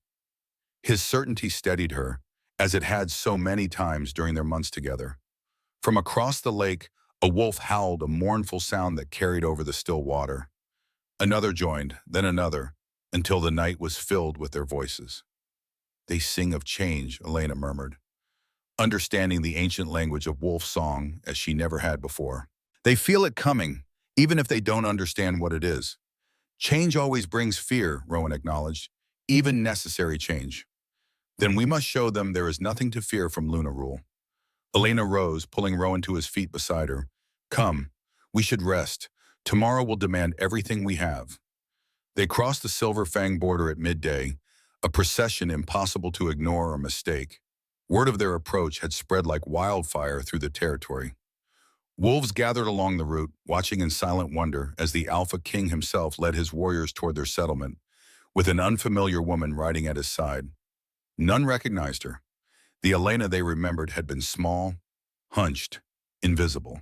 S1: His certainty steadied her, as it had so many times during their months together. From across the lake, a wolf howled, a mournful sound that carried over the still water. Another joined, then another, until the night was filled with their voices. "They sing of change," Elena murmured, understanding the ancient language of wolf song as she never had before. "They feel it coming, even if they don't understand what it is." "Change always brings fear," Rowan acknowledged, "even necessary change." "Then we must show them there is nothing to fear from Luna Rule." Elena rose, pulling Rowan to his feet beside her. "Come, we should rest. Tomorrow will demand everything we have." They crossed the Silver Fang border at midday, a procession impossible to ignore or mistake. Word of their approach had spread like wildfire through the territory. Wolves gathered along the route, watching in silent wonder as the Alpha King himself led his warriors toward their settlement, with an unfamiliar woman riding at his side. None recognized her. The Elena they remembered had been small, hunched, invisible.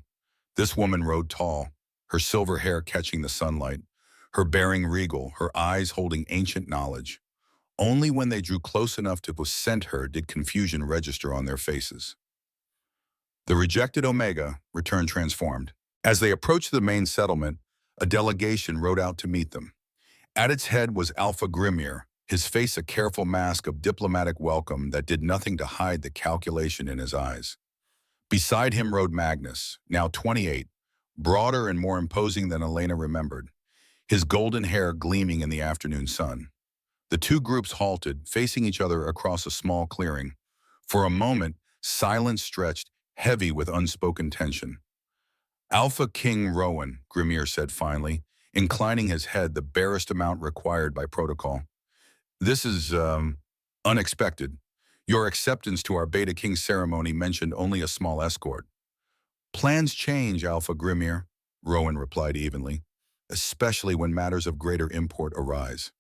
S1: This woman rode tall, her silver hair catching the sunlight, her bearing regal, her eyes holding ancient knowledge. Only when they drew close enough to scent her did confusion register on their faces. The rejected Omega returned transformed. As they approached the main settlement, a delegation rode out to meet them. At its head was Alpha Grimir, his face a careful mask of diplomatic welcome that did nothing to hide the calculation in his eyes. Beside him rode Magnus, now 28, broader and more imposing than Elena remembered, his golden hair gleaming in the afternoon sun. The two groups halted, facing each other across a small clearing. For a moment, silence stretched, heavy with unspoken tension. "Alpha King Rowan," Grimir said finally, inclining his head the barest amount required by protocol. "This is, unexpected. Your acceptance to our Beta King ceremony mentioned only a small escort." "Plans change, Alpha Grimir," Rowan replied evenly, "especially when matters of greater import arise."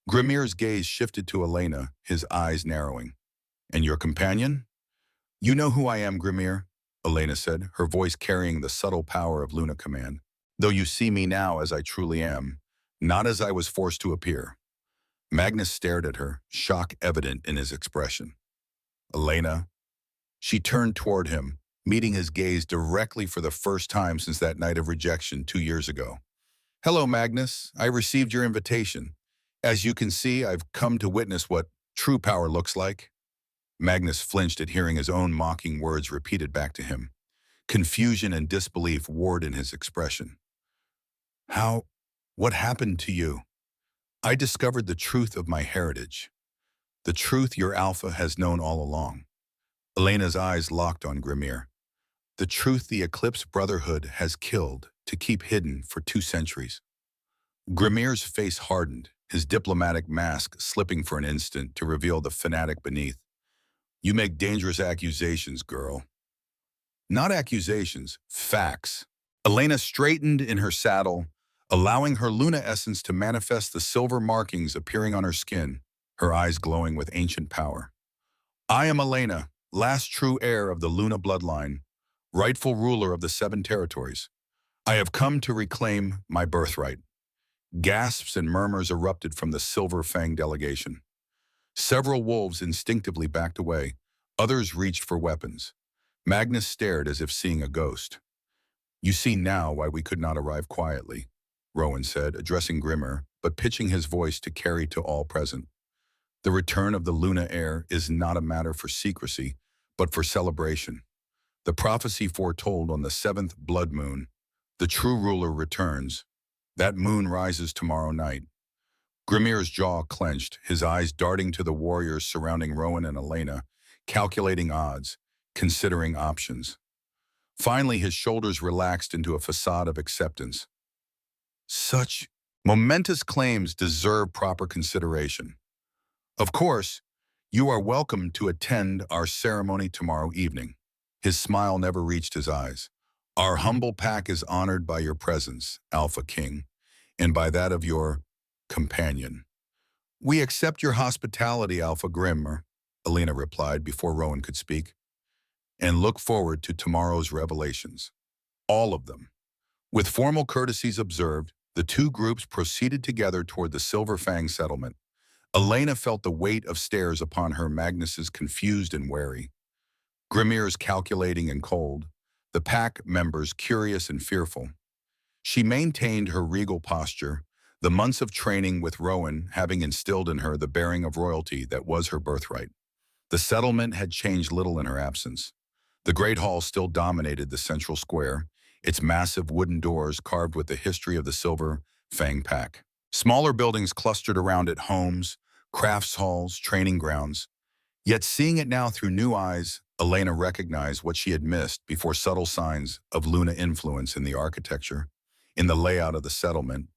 S1: Grimir's gaze shifted to Elena, his eyes narrowing. "And your companion?" "You know who I am, Grimir," Elena said, her voice carrying the subtle power of Luna command. "Though you see me now as I truly am, not as I was forced to appear." Magnus stared at her, shock evident in his expression. "Elena?" She turned toward him, meeting his gaze directly for the first time since that night of rejection 2 years ago. "Hello, Magnus. I received your invitation. As you can see, I've come to witness what true power looks like." Magnus flinched at hearing his own mocking words repeated back to him. Confusion and disbelief warred in his expression. How? What happened to you? I discovered the truth of my heritage. The truth your alpha has known all along. Elena's eyes locked on Grimir. The truth the Eclipse Brotherhood has killed to keep hidden for 2 centuries. Grimir's face hardened, his diplomatic mask slipping for an instant to reveal the fanatic beneath. You make dangerous accusations, girl. Not accusations, facts. Elena straightened in her saddle, allowing her Luna essence to manifest the silver markings appearing on her skin, her eyes glowing with ancient power. I am Elena, last true heir of the Luna bloodline, rightful ruler of the 7 territories. I have come to reclaim my birthright. Gasps and murmurs erupted from the Silver Fang delegation. Several wolves instinctively backed away. Others reached for weapons. Magnus stared as if seeing a ghost. You see now why we could not arrive quietly, Rowan said, addressing Grimmer, but pitching his voice to carry to all present. The return of the Luna heir is not a matter for secrecy, but for celebration. The prophecy foretold on the 7th blood moon, the true ruler returns. That moon rises tomorrow night. Grimir's jaw clenched, his eyes darting to the warriors surrounding Rowan and Elena, calculating odds, considering options. Finally, his shoulders relaxed into a facade of acceptance. Such momentous claims deserve proper consideration. Of course, you are welcome to attend our ceremony tomorrow evening. His smile never reached his eyes. Our humble pack is honored by your presence, Alpha King, and by that of your companion. We accept your hospitality, Alpha Grimmer, Elena replied before Rowan could speak, and look forward to tomorrow's revelations. All of them. With formal courtesies observed, the 2 groups proceeded together toward the Silver Fang settlement. Elena felt the weight of stares upon her, Magnus's confused and wary. Grimir's calculating and cold, the pack members curious and fearful. She maintained her regal posture, the months of training with Rowan having instilled in her the bearing of royalty that was her birthright. The settlement had changed little in her absence. The Great Hall still dominated the central square, its massive wooden doors carved with the history of the Silver Fang Pack. Smaller buildings clustered around it, homes, crafts halls, training grounds. Yet seeing it now through new eyes, Elena recognized what she had missed before subtle signs of Luna influence in the architecture, in the layout of the settlement,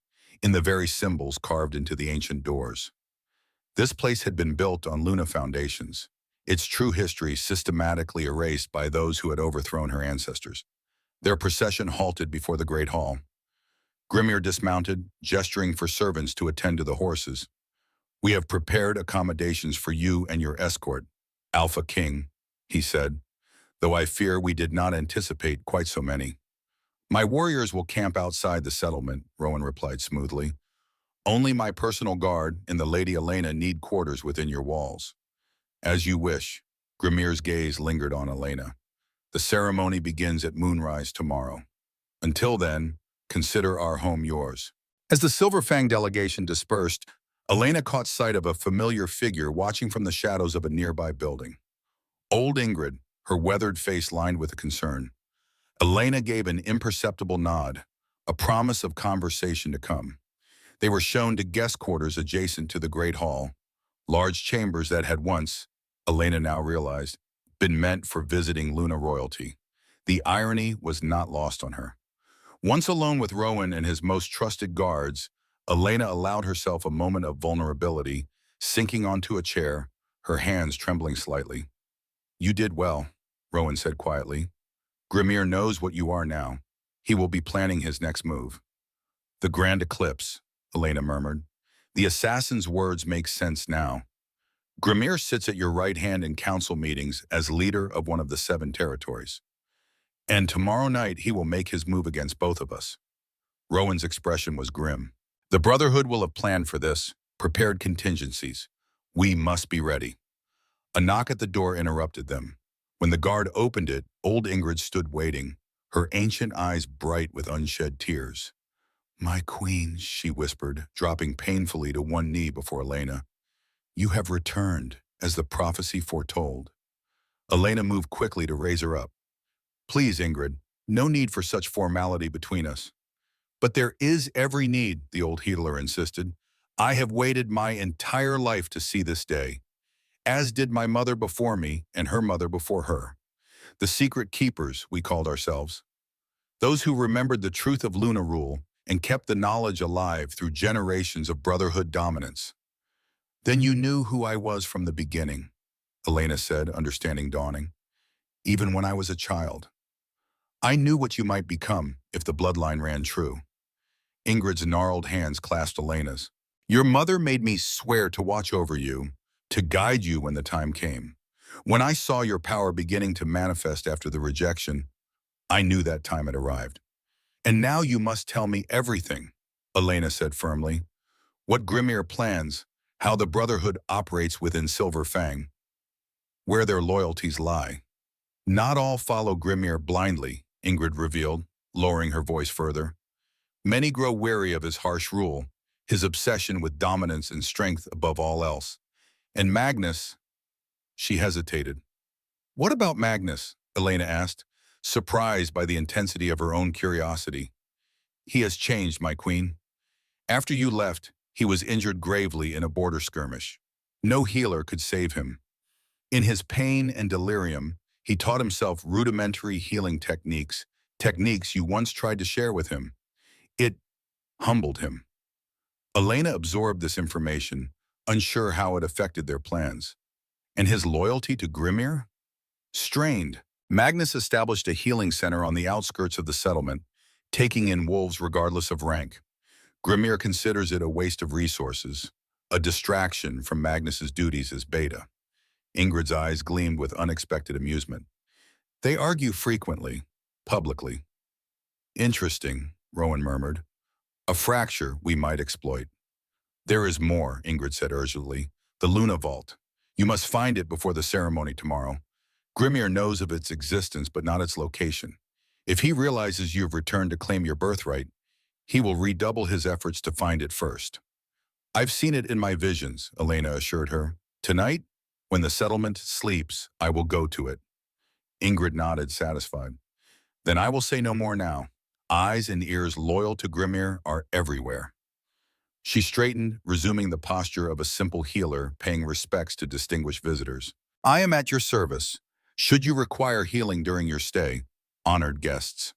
S1: in the very symbols carved into the ancient doors. This place had been built on Luna foundations, its true history systematically erased by those who had overthrown her ancestors. Their procession halted before the Great Hall. Grimir dismounted, gesturing for servants to attend to the horses. We have prepared accommodations for you and your escort, Alpha King, he said, though I fear we did not anticipate quite so many. My warriors will camp outside the settlement, Rowan replied smoothly. Only my personal guard and the Lady Elena need quarters within your walls. As you wish. Grimir's gaze lingered on Elena. The ceremony begins at moonrise tomorrow. Until then, consider our home yours. As the Silver Fang delegation dispersed, Elena caught sight of a familiar figure watching from the shadows of a nearby building. Old Ingrid, her weathered face lined with concern. Elena gave an imperceptible nod, a promise of conversation to come. They were shown to guest quarters adjacent to the Great Hall, large chambers that had once, Elena now realized, been meant for visiting Luna royalty. The irony was not lost on her. Once alone with Rowan and his most trusted guards, Elena allowed herself a moment of vulnerability, sinking onto a chair, her hands trembling slightly. You did well, Rowan said quietly. Grimir knows what you are now. He will be planning his next move. The Grand Eclipse, Elena murmured. The assassin's words make sense now. Grimir sits at your right hand in council meetings as leader of one of the 7 territories. And tomorrow night he will make his move against both of us. Rowan's expression was grim. The Brotherhood will have planned for this, prepared contingencies. We must be ready. A knock at the door interrupted them. When the guard opened it, old Ingrid stood waiting, her ancient eyes bright with unshed tears. My queen, she whispered, dropping painfully to one knee before Elena. You have returned, as the prophecy foretold. Elena moved quickly to raise her up. Please, Ingrid, No need for such formality between us. But there is every need, the old healer insisted. I have waited my entire life to see this day, as did my mother before me and her mother before her. The secret keepers, we called ourselves. Those who remembered the truth of Luna rule and kept the knowledge alive through generations of brotherhood dominance. Then you knew who I was from the beginning, Elena said, understanding dawning. Even when I was a child. I knew what you might become if the bloodline ran true. Ingrid's gnarled hands clasped Elena's. Your mother made me swear to watch over you, to guide you when the time came. When I saw your power beginning to manifest after the rejection, I knew that time had arrived. And now you must tell me everything, Elena said firmly. What Grimir plans, how the Brotherhood operates within Silver Fang, where their loyalties lie. Not all follow Grimir blindly, Ingrid revealed, lowering her voice further. Many grow weary of his harsh rule, his obsession with dominance and strength above all else. And Magnus, she hesitated. What about Magnus? Elena asked, surprised by the intensity of her own curiosity. He has changed, my queen. After you left, he was injured gravely in a border skirmish. No healer could save him. In his pain and delirium, he taught himself rudimentary healing techniques, techniques you once tried to share with him. It humbled him. Elena absorbed this information, unsure how it affected their plans. And his loyalty to Grimir? Strained. Magnus established a healing center on the outskirts of the settlement, taking in wolves regardless of rank. Grimir considers it a waste of resources, a distraction from Magnus's duties as Beta. Ingrid's eyes gleamed with unexpected amusement. They argue frequently, publicly. Interesting, Rowan murmured. A fracture we might exploit. There is more, Ingrid said urgently. The Luna Vault. You must find it before the ceremony tomorrow. Grimir knows of its existence but not its location. If he realizes you've returned to claim your birthright, he will redouble his efforts to find it first. I've seen it in my visions, Elena assured her. Tonight, when the settlement sleeps, I will go to it. Ingrid nodded, satisfied. Then I will say no more now. Eyes and ears loyal to Grimir are everywhere. She straightened, resuming the posture of a simple healer paying respects to distinguished visitors. I am at your service. Should you require healing during your stay, honored guests.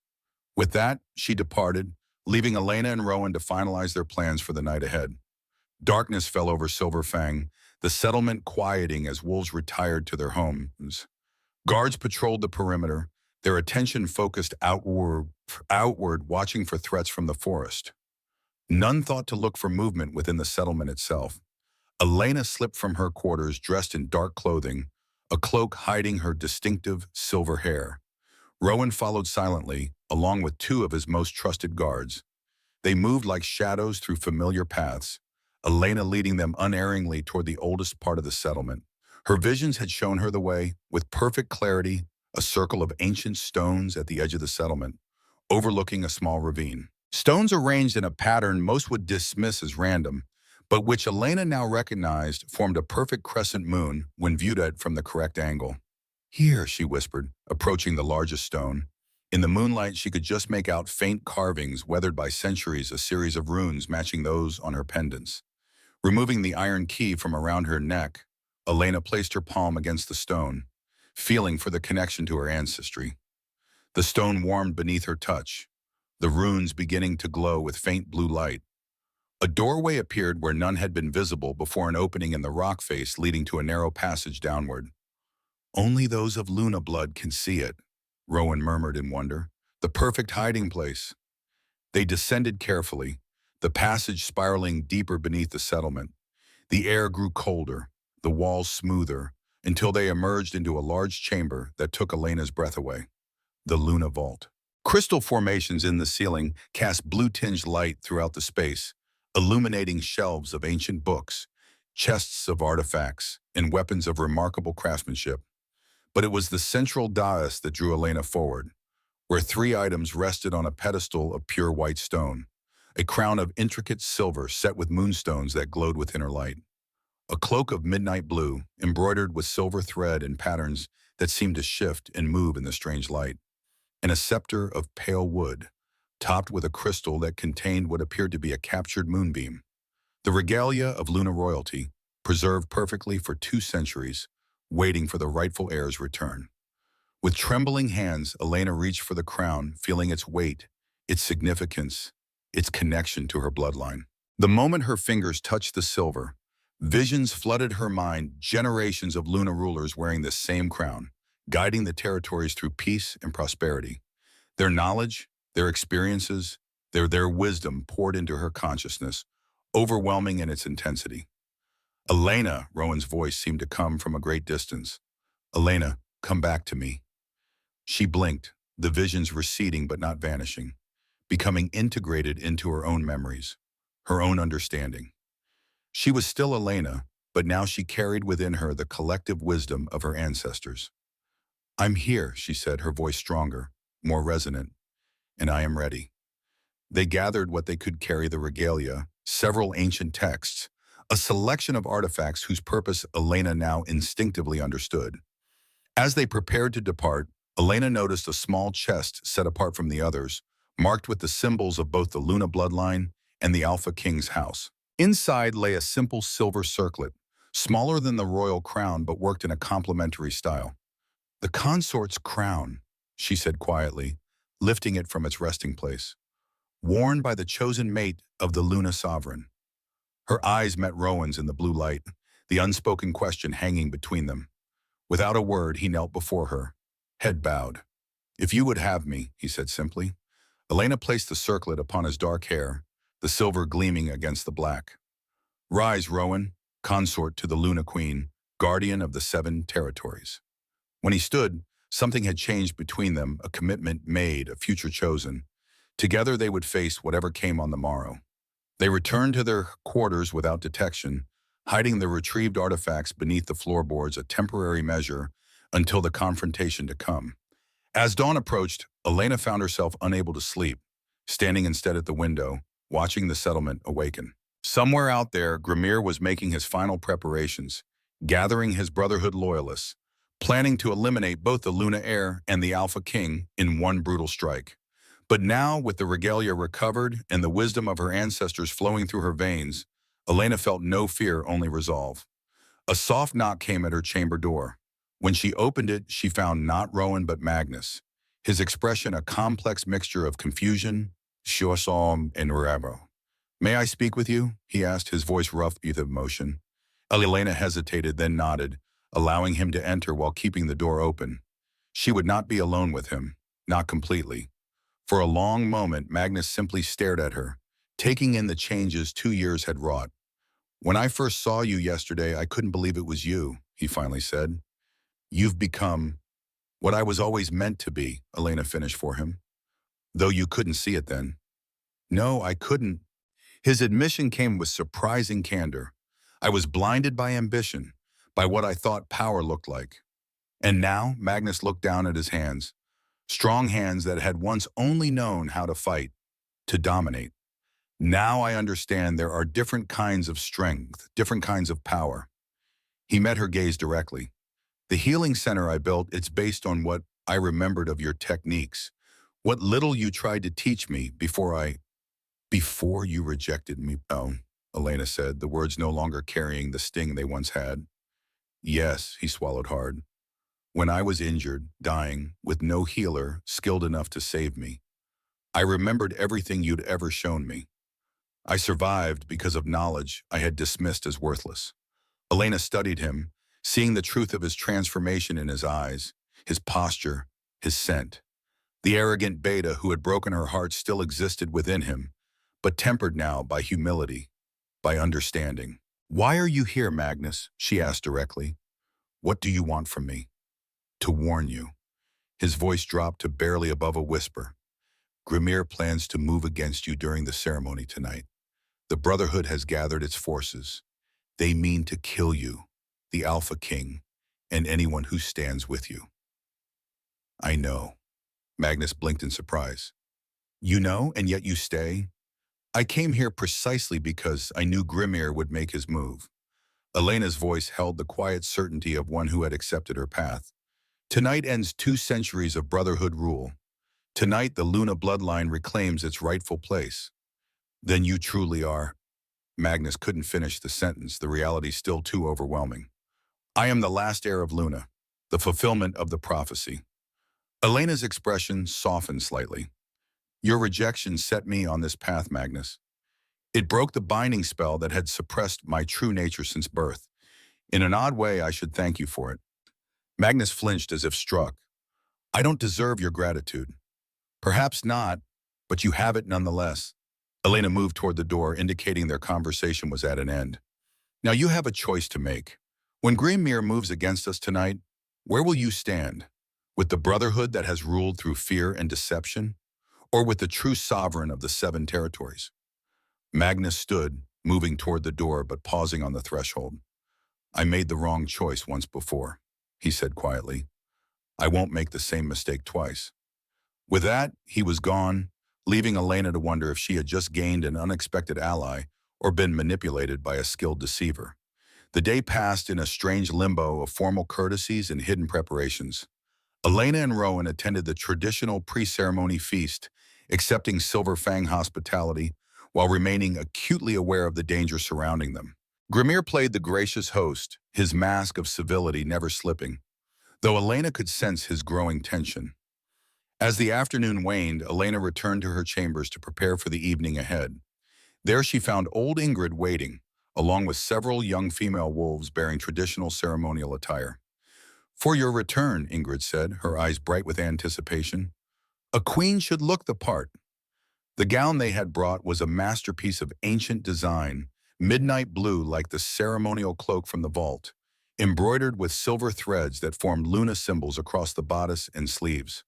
S1: With that, she departed, leaving Elena and Rowan to finalize their plans for the night ahead. Darkness fell over Silver Fang, the settlement quieting as wolves retired to their homes. Guards patrolled the perimeter, their attention focused outward, watching for threats from the forest. None thought to look for movement within the settlement itself. Elena slipped from her quarters dressed in dark clothing, a cloak hiding her distinctive silver hair. Rowan followed silently, along with two of his most trusted guards. They moved like shadows through familiar paths, Elena leading them unerringly toward the oldest part of the settlement. Her visions had shown her the way, with perfect clarity, a circle of ancient stones at the edge of the settlement, overlooking a small ravine. Stones arranged in a pattern most would dismiss as random, but which Elena now recognized formed a perfect crescent moon when viewed at from the correct angle. Here, she whispered, approaching the largest stone. In the moonlight, she could just make out faint carvings weathered by centuries, a series of runes matching those on her pendants. Removing the iron key from around her neck, Elena placed her palm against the stone, feeling for the connection to her ancestry. The stone warmed beneath her touch, the runes beginning to glow with faint blue light. A doorway appeared where none had been visible before, an opening in the rock face leading to a narrow passage downward. Only those of Luna blood can see it, Rowan murmured in wonder. The perfect hiding place. They descended carefully, the passage spiraling deeper beneath the settlement. The air grew colder, the walls smoother, until they emerged into a large chamber that took Elena's breath away. The Luna Vault. Crystal formations in the ceiling cast blue-tinged light throughout the space, illuminating shelves of ancient books, chests of artifacts, and weapons of remarkable craftsmanship. But it was the central dais that drew Elena forward, where three items rested on a pedestal of pure white stone, a crown of intricate silver set with moonstones that glowed within her light, a cloak of midnight blue embroidered with silver thread and patterns that seemed to shift and move in the strange light, and a scepter of pale wood, topped with a crystal that contained what appeared to be a captured moonbeam. The regalia of Luna royalty, preserved perfectly for 2 centuries, waiting for the rightful heir's return. With trembling hands, Elena reached for the crown, feeling its weight, its significance, its connection to her bloodline. The moment her fingers touched the silver, visions flooded her mind, generations of Luna rulers wearing this same crown, guiding the territories through peace and prosperity. Their knowledge, their experiences, their wisdom poured into her consciousness, overwhelming in its intensity. Elena, Rowan's voice seemed to come from a great distance. Elena, come back to me. She blinked, the visions receding but not vanishing, becoming integrated into her own memories, her own understanding. She was still Elena, but now she carried within her the collective wisdom of her ancestors. I'm here, she said, her voice stronger, more resonant, and I am ready. They gathered what they could carry: the regalia, several ancient texts, a selection of artifacts whose purpose Elena now instinctively understood. As they prepared to depart, Elena noticed a small chest set apart from the others, marked with the symbols of both the Luna bloodline and the Alpha King's house. Inside lay a simple silver circlet, smaller than the royal crown but worked in a complementary style. The consort's crown, she said quietly, lifting it from its resting place, worn by the chosen mate of the Luna sovereign. Her eyes met Rowan's in the blue light, the unspoken question hanging between them. Without a word, he knelt before her, head bowed. If you would have me, he said simply. Elena placed the circlet upon his dark hair, the silver gleaming against the black. Rise, Rowan, consort to the Luna Queen, guardian of the 7 territories. When he stood, something had changed between them, a commitment made, a future chosen. Together they would face whatever came on the morrow. They returned to their quarters without detection, hiding the retrieved artifacts beneath the floorboards, a temporary measure until the confrontation to come. As dawn approached, Elena found herself unable to sleep, standing instead at the window, watching the settlement awaken. Somewhere out there, Grimir was making his final preparations, gathering his Brotherhood loyalists, planning to eliminate both the Luna heir and the Alpha King in one brutal strike. But now, with the regalia recovered and the wisdom of her ancestors flowing through her veins, Elena felt no fear, only resolve. A soft knock came at her chamber door. When she opened it, she found not Rowan but Magnus, his expression a complex mixture of confusion, shosom, and revel. May I speak with you? He asked, his voice rough with emotion. Elena hesitated, then nodded, allowing him to enter while keeping the door open. She would not be alone with him, not completely. For a long moment, Magnus simply stared at her, taking in the changes 2 years had wrought. When I first saw you yesterday, I couldn't believe it was you, he finally said. You've become what I was always meant to be, Elena finished for him. Though you couldn't see it then. No, I couldn't. His admission came with surprising candor. I was blinded by ambition, by what I thought power looked like. And now, Magnus looked down at his hands, strong hands that had once only known how to fight, to dominate. Now I understand there are different kinds of strength, different kinds of power. He met her gaze directly. The healing center I built, it's based on what I remembered of your techniques, what little you tried to teach me before you rejected me. Oh, Elena said, the words no longer carrying the sting they once had. Yes, he swallowed hard. When I was injured, dying, with no healer skilled enough to save me, I remembered everything you'd ever shown me. I survived because of knowledge I had dismissed as worthless. Elena studied him, seeing the truth of his transformation in his eyes, his posture, his scent. The arrogant beta who had broken her heart still existed within him, but tempered now by humility, by understanding. Why are you here, Magnus? She asked directly. What do you want from me? To warn you. His voice dropped to barely above a whisper. Grimir plans to move against you during the ceremony tonight. The Brotherhood has gathered its forces. They mean to kill you, the Alpha King, and anyone who stands with you. I know. Magnus blinked in surprise. You know, and yet you stay? I came here precisely because I knew Grimir would make his move. Elena's voice held the quiet certainty of one who had accepted her path. Tonight ends 2 centuries of Brotherhood rule. Tonight, the Luna bloodline reclaims its rightful place. Then you truly are. Magnus couldn't finish the sentence, the reality still too overwhelming. I am the last heir of Luna, the fulfillment of the prophecy. Elena's expression softened slightly. Your rejection set me on this path, Magnus. It broke the binding spell that had suppressed my true nature since birth. In an odd way, I should thank you for it. Magnus flinched as if struck. I don't deserve your gratitude. Perhaps not, but you have it nonetheless. Elena moved toward the door, indicating their conversation was at an end. Now you have a choice to make. When Grimir moves against us tonight, where will you stand? With the brotherhood that has ruled through fear and deception? Or with the true sovereign of the 7 territories? Magnus stood, moving toward the door but pausing on the threshold. I made the wrong choice once before, he said quietly. I won't make the same mistake twice. With that, he was gone, leaving Elena to wonder if she had just gained an unexpected ally or been manipulated by a skilled deceiver. The day passed in a strange limbo of formal courtesies and hidden preparations. Elena and Rowan attended the traditional pre-ceremony feast, accepting Silver Fang hospitality while remaining acutely aware of the danger surrounding them. Grimir played the gracious host, his mask of civility never slipping, though Elena could sense his growing tension. As the afternoon waned, Elena returned to her chambers to prepare for the evening ahead. There she found old Ingrid waiting, along with several young female wolves bearing traditional ceremonial attire. For your return, Ingrid said, her eyes bright with anticipation. A queen should look the part. The gown they had brought was a masterpiece of ancient design, midnight blue like the ceremonial cloak from the vault, embroidered with silver threads that formed Luna symbols across the bodice and sleeves.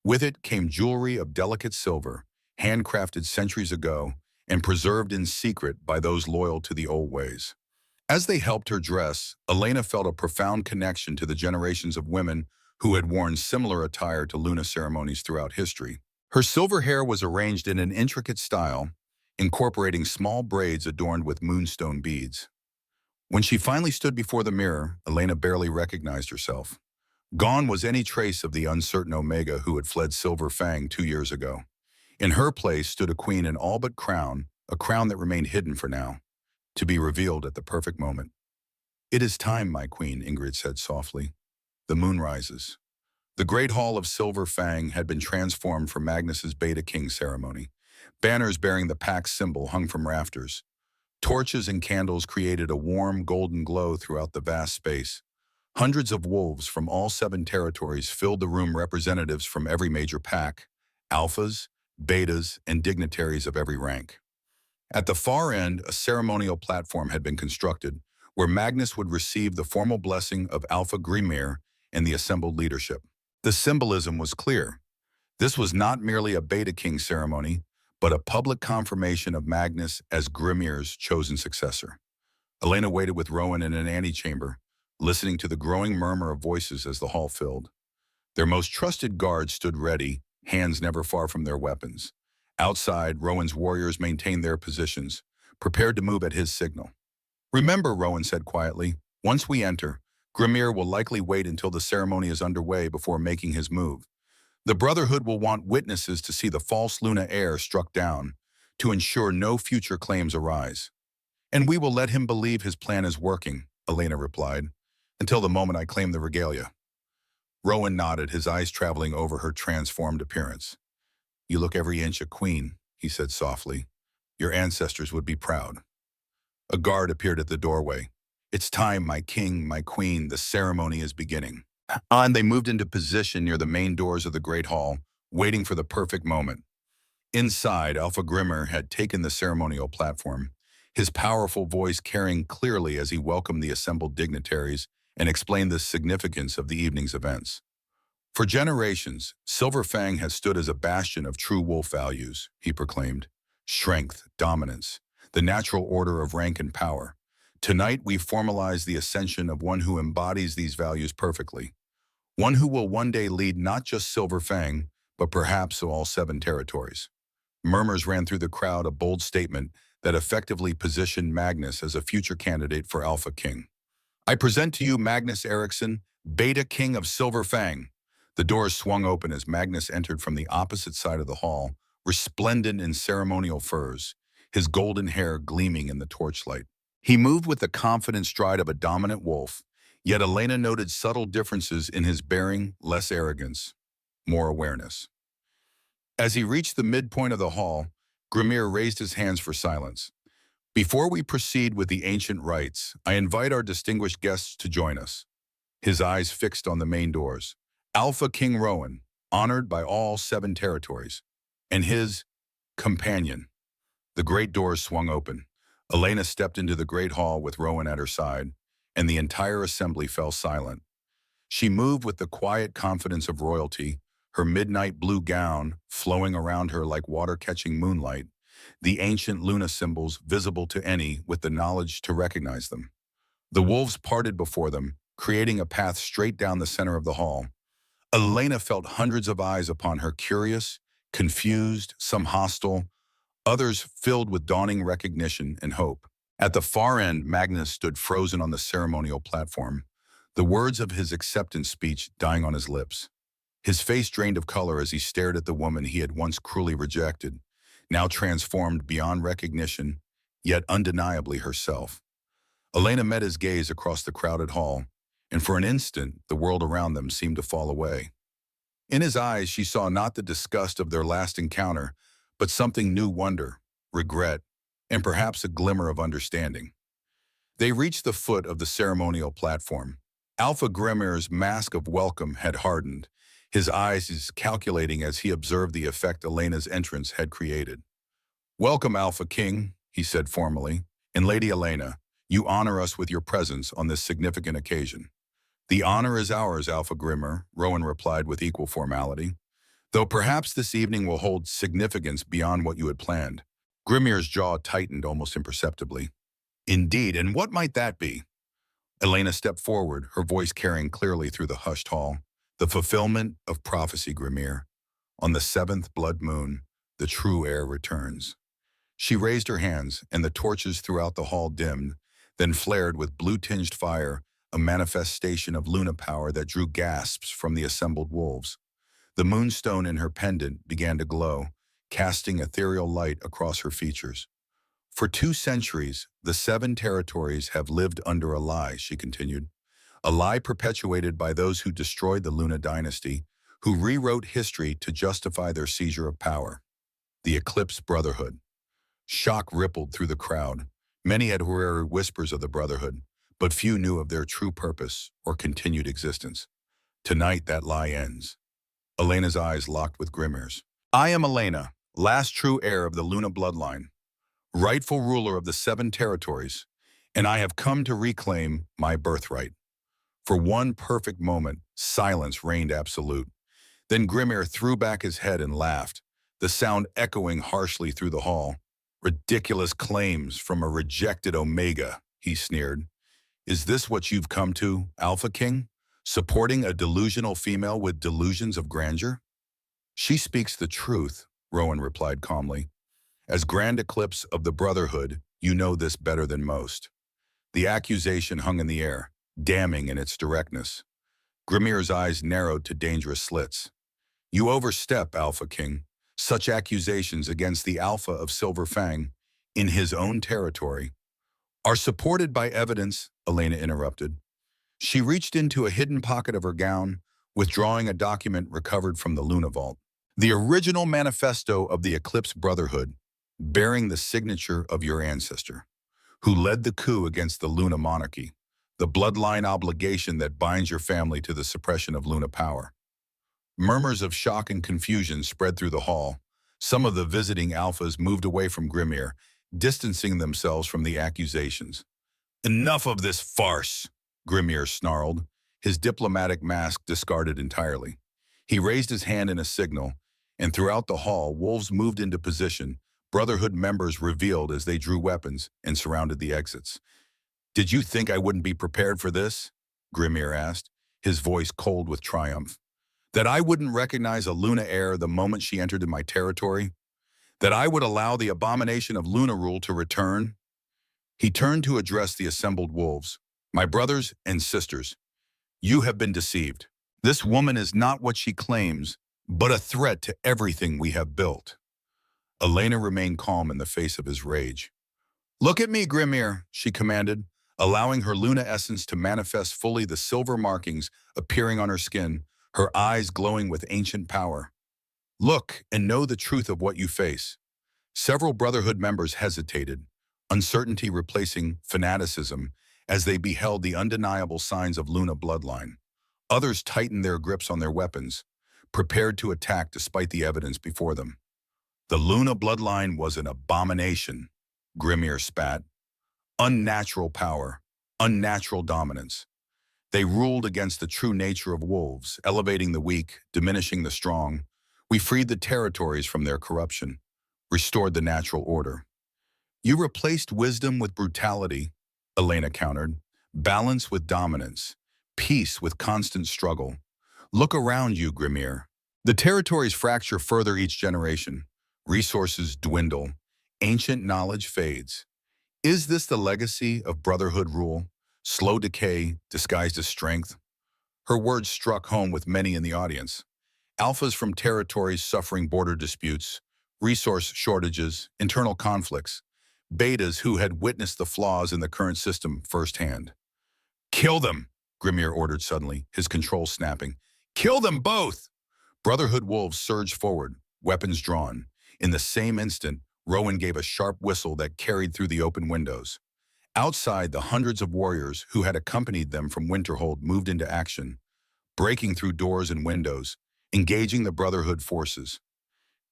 S1: With it came jewelry of delicate silver, handcrafted centuries ago and preserved in secret by those loyal to the old ways. As they helped her dress, Elena felt a profound connection to the generations of women who had worn similar attire to Luna ceremonies throughout history. Her silver hair was arranged in an intricate style, incorporating small braids adorned with moonstone beads. When she finally stood before the mirror, Elena barely recognized herself. Gone was any trace of the uncertain Omega who had fled Silver Fang 2 years ago. In her place stood a queen in all but crown, a crown that remained hidden for now, to be revealed at the perfect moment. It is time, my queen, Ingrid said softly. The moon rises. The great hall of Silver Fang had been transformed for Magnus's Beta King ceremony. Banners bearing the pack's symbol hung from rafters. Torches and candles created a warm, golden glow throughout the vast space. Hundreds of wolves from all 7 territories filled the room, representatives from every major pack, alphas, betas, and dignitaries of every rank. At the far end, a ceremonial platform had been constructed, where Magnus would receive the formal blessing of Alpha Grimir and the assembled leadership. The symbolism was clear. This was not merely a Beta King ceremony, but a public confirmation of Magnus as Grimir's chosen successor. Elena waited with Rowan in an antechamber, listening to the growing murmur of voices as the hall filled. Their most trusted guards stood ready, hands never far from their weapons. Outside, Rowan's warriors maintained their positions, prepared to move at his signal. Remember, Rowan said quietly, once we enter, Grimir will likely wait until the ceremony is underway before making his move. The Brotherhood will want witnesses to see the false Luna heir struck down, to ensure no future claims arise. And we will let him believe his plan is working, Elena replied, until the moment I claim the regalia. Rowan nodded, his eyes traveling over her transformed appearance. You look every inch a queen, he said softly. Your ancestors would be proud. A guard appeared at the doorway. It's time, my king, my queen, the ceremony is beginning. And they moved into position near the main doors of the great hall, waiting for the perfect moment. Inside, Alpha Grimmer had taken the ceremonial platform, his powerful voice carrying clearly as he welcomed the assembled dignitaries and explained the significance of the evening's events. For generations, Silver Fang has stood as a bastion of true wolf values, he proclaimed. Strength, dominance, the natural order of rank and power. Tonight we formalize the ascension of one who embodies these values perfectly. One who will one day lead not just Silver Fang, but perhaps all 7 territories. Murmurs ran through the crowd, a bold statement that effectively positioned Magnus as a future candidate for Alpha King. I present to you Magnus Eriksson, Beta King of Silver Fang, The doors swung open as Magnus entered from the opposite side of the hall, resplendent in ceremonial furs, his golden hair gleaming in the torchlight. He moved with the confident stride of a dominant wolf, yet Elena noted subtle differences in his bearing, less arrogance, more awareness. As he reached the midpoint of the hall, Grimir raised his hands for silence. Before we proceed with the ancient rites, I invite our distinguished guests to join us. His eyes fixed on the main doors. Alpha King Rowan, honored by all 7 territories, and his companion. The great doors swung open. Elena stepped into the great hall with Rowan at her side, and the entire assembly fell silent. She moved with the quiet confidence of royalty, her midnight blue gown flowing around her like water-catching moonlight, the ancient Luna symbols visible to any with the knowledge to recognize them. The wolves parted before them, creating a path straight down the center of the hall. Elena felt hundreds of eyes upon her, curious, confused, some hostile, others filled with dawning recognition and hope. At the far end, Magnus stood frozen on the ceremonial platform, the words of his acceptance speech dying on his lips. His face drained of color as he stared at the woman he had once cruelly rejected, now transformed beyond recognition, yet undeniably herself. Elena met his gaze across the crowded hall, and for an instant, the world around them seemed to fall away. In his eyes, she saw not the disgust of their last encounter, but something new: wonder, regret, and perhaps a glimmer of understanding. They reached the foot of the ceremonial platform. Alpha Grimir's mask of welcome had hardened, his eyes calculating as he observed the effect Elena's entrance had created. "Welcome, Alpha King," he said formally, "and Lady Elena, you honor us with your presence on this significant occasion." "The honor is ours, Alpha Grimir," Rowan replied with equal formality. "Though perhaps this evening will hold significance beyond what you had planned." Grimir's jaw tightened almost imperceptibly. "Indeed, and what might that be?" Elena stepped forward, her voice carrying clearly through the hushed hall. "The fulfillment of prophecy, Grimir. On the 7th blood moon, the true heir returns." She raised her hands, and the torches throughout the hall dimmed, then flared with blue-tinged fire, a manifestation of Luna power that drew gasps from the assembled wolves. The moonstone in her pendant began to glow, casting ethereal light across her features. "For 2 centuries, the 7 territories have lived under a lie," she continued. "A lie perpetuated by those who destroyed the Luna dynasty, who rewrote history to justify their seizure of power. The Eclipse Brotherhood." Shock rippled through the crowd. Many had heard whispers of the Brotherhood, but few knew of their true purpose or continued existence. Tonight, that lie ends. Elena's eyes locked with Grimir's. "I am Elena, last true heir of the Luna bloodline, rightful ruler of the 7 territories, and I have come to reclaim my birthright." For one perfect moment, silence reigned absolute. Then Grimir threw back his head and laughed, the sound echoing harshly through the hall. "Ridiculous claims from a rejected Omega," he sneered. "Is this what you've come to, Alpha King? Supporting a delusional female with delusions of grandeur?" "She speaks the truth," Rowan replied calmly. "As Grand Eclipse of the Brotherhood, you know this better than most." The accusation hung in the air, damning in its directness. Grimir's eyes narrowed to dangerous slits. "You overstep, Alpha King. Such accusations against the Alpha of Silver Fang, in his own territory, are supported by evidence," Elena interrupted. She reached into a hidden pocket of her gown, withdrawing a document recovered from the Luna Vault. "The original manifesto of the Eclipse Brotherhood, bearing the signature of your ancestor, who led the coup against the Luna monarchy, the bloodline obligation that binds your family to the suppression of Luna power." Murmurs of shock and confusion spread through the hall. Some of the visiting alphas moved away from Grimir, distancing themselves from the accusations. "Enough of this farce," Grimir snarled, his diplomatic mask discarded entirely. He raised his hand in a signal, and throughout the hall, wolves moved into position, Brotherhood members revealed as they drew weapons and surrounded the exits. "Did you think I wouldn't be prepared for this?" Grimir asked, his voice cold with triumph. "That I wouldn't recognize a Luna heir the moment she entered in my territory? That I would allow the abomination of Luna rule to return?" He turned to address the assembled wolves. "My brothers and sisters, you have been deceived. This woman is not what she claims, but a threat to everything we have built. Elena remained calm in the face of his rage. Look at me, Grimir, she commanded, allowing her Luna essence to manifest fully, the silver markings appearing on her skin, her eyes glowing with ancient power. Look and know the truth of what you face. Several Brotherhood members hesitated, uncertainty replacing fanaticism as they beheld the undeniable signs of Luna bloodline. Others tightened their grips on their weapons, prepared to attack despite the evidence before them. The Luna bloodline was an abomination, Grimir spat. Unnatural power, unnatural dominance. They ruled against the true nature of wolves, elevating the weak, diminishing the strong. We freed the territories from their corruption, restored the natural order. You replaced wisdom with brutality, Elena countered, balance with dominance, peace with constant struggle. Look around you, Grimir. The territories fracture further each generation. Resources dwindle. Ancient knowledge fades. Is this the legacy of Brotherhood rule? Slow decay disguised as strength? Her words struck home with many in the audience. Alphas from territories suffering border disputes, resource shortages, internal conflicts. Betas who had witnessed the flaws in the current system firsthand. Kill them, Grimir ordered suddenly, his control snapping. Kill them both! Brotherhood wolves surged forward, weapons drawn. In the same instant, Rowan gave a sharp whistle that carried through the open windows. Outside, the hundreds of warriors who had accompanied them from Winterhold moved into action, breaking through doors and windows, engaging the Brotherhood forces.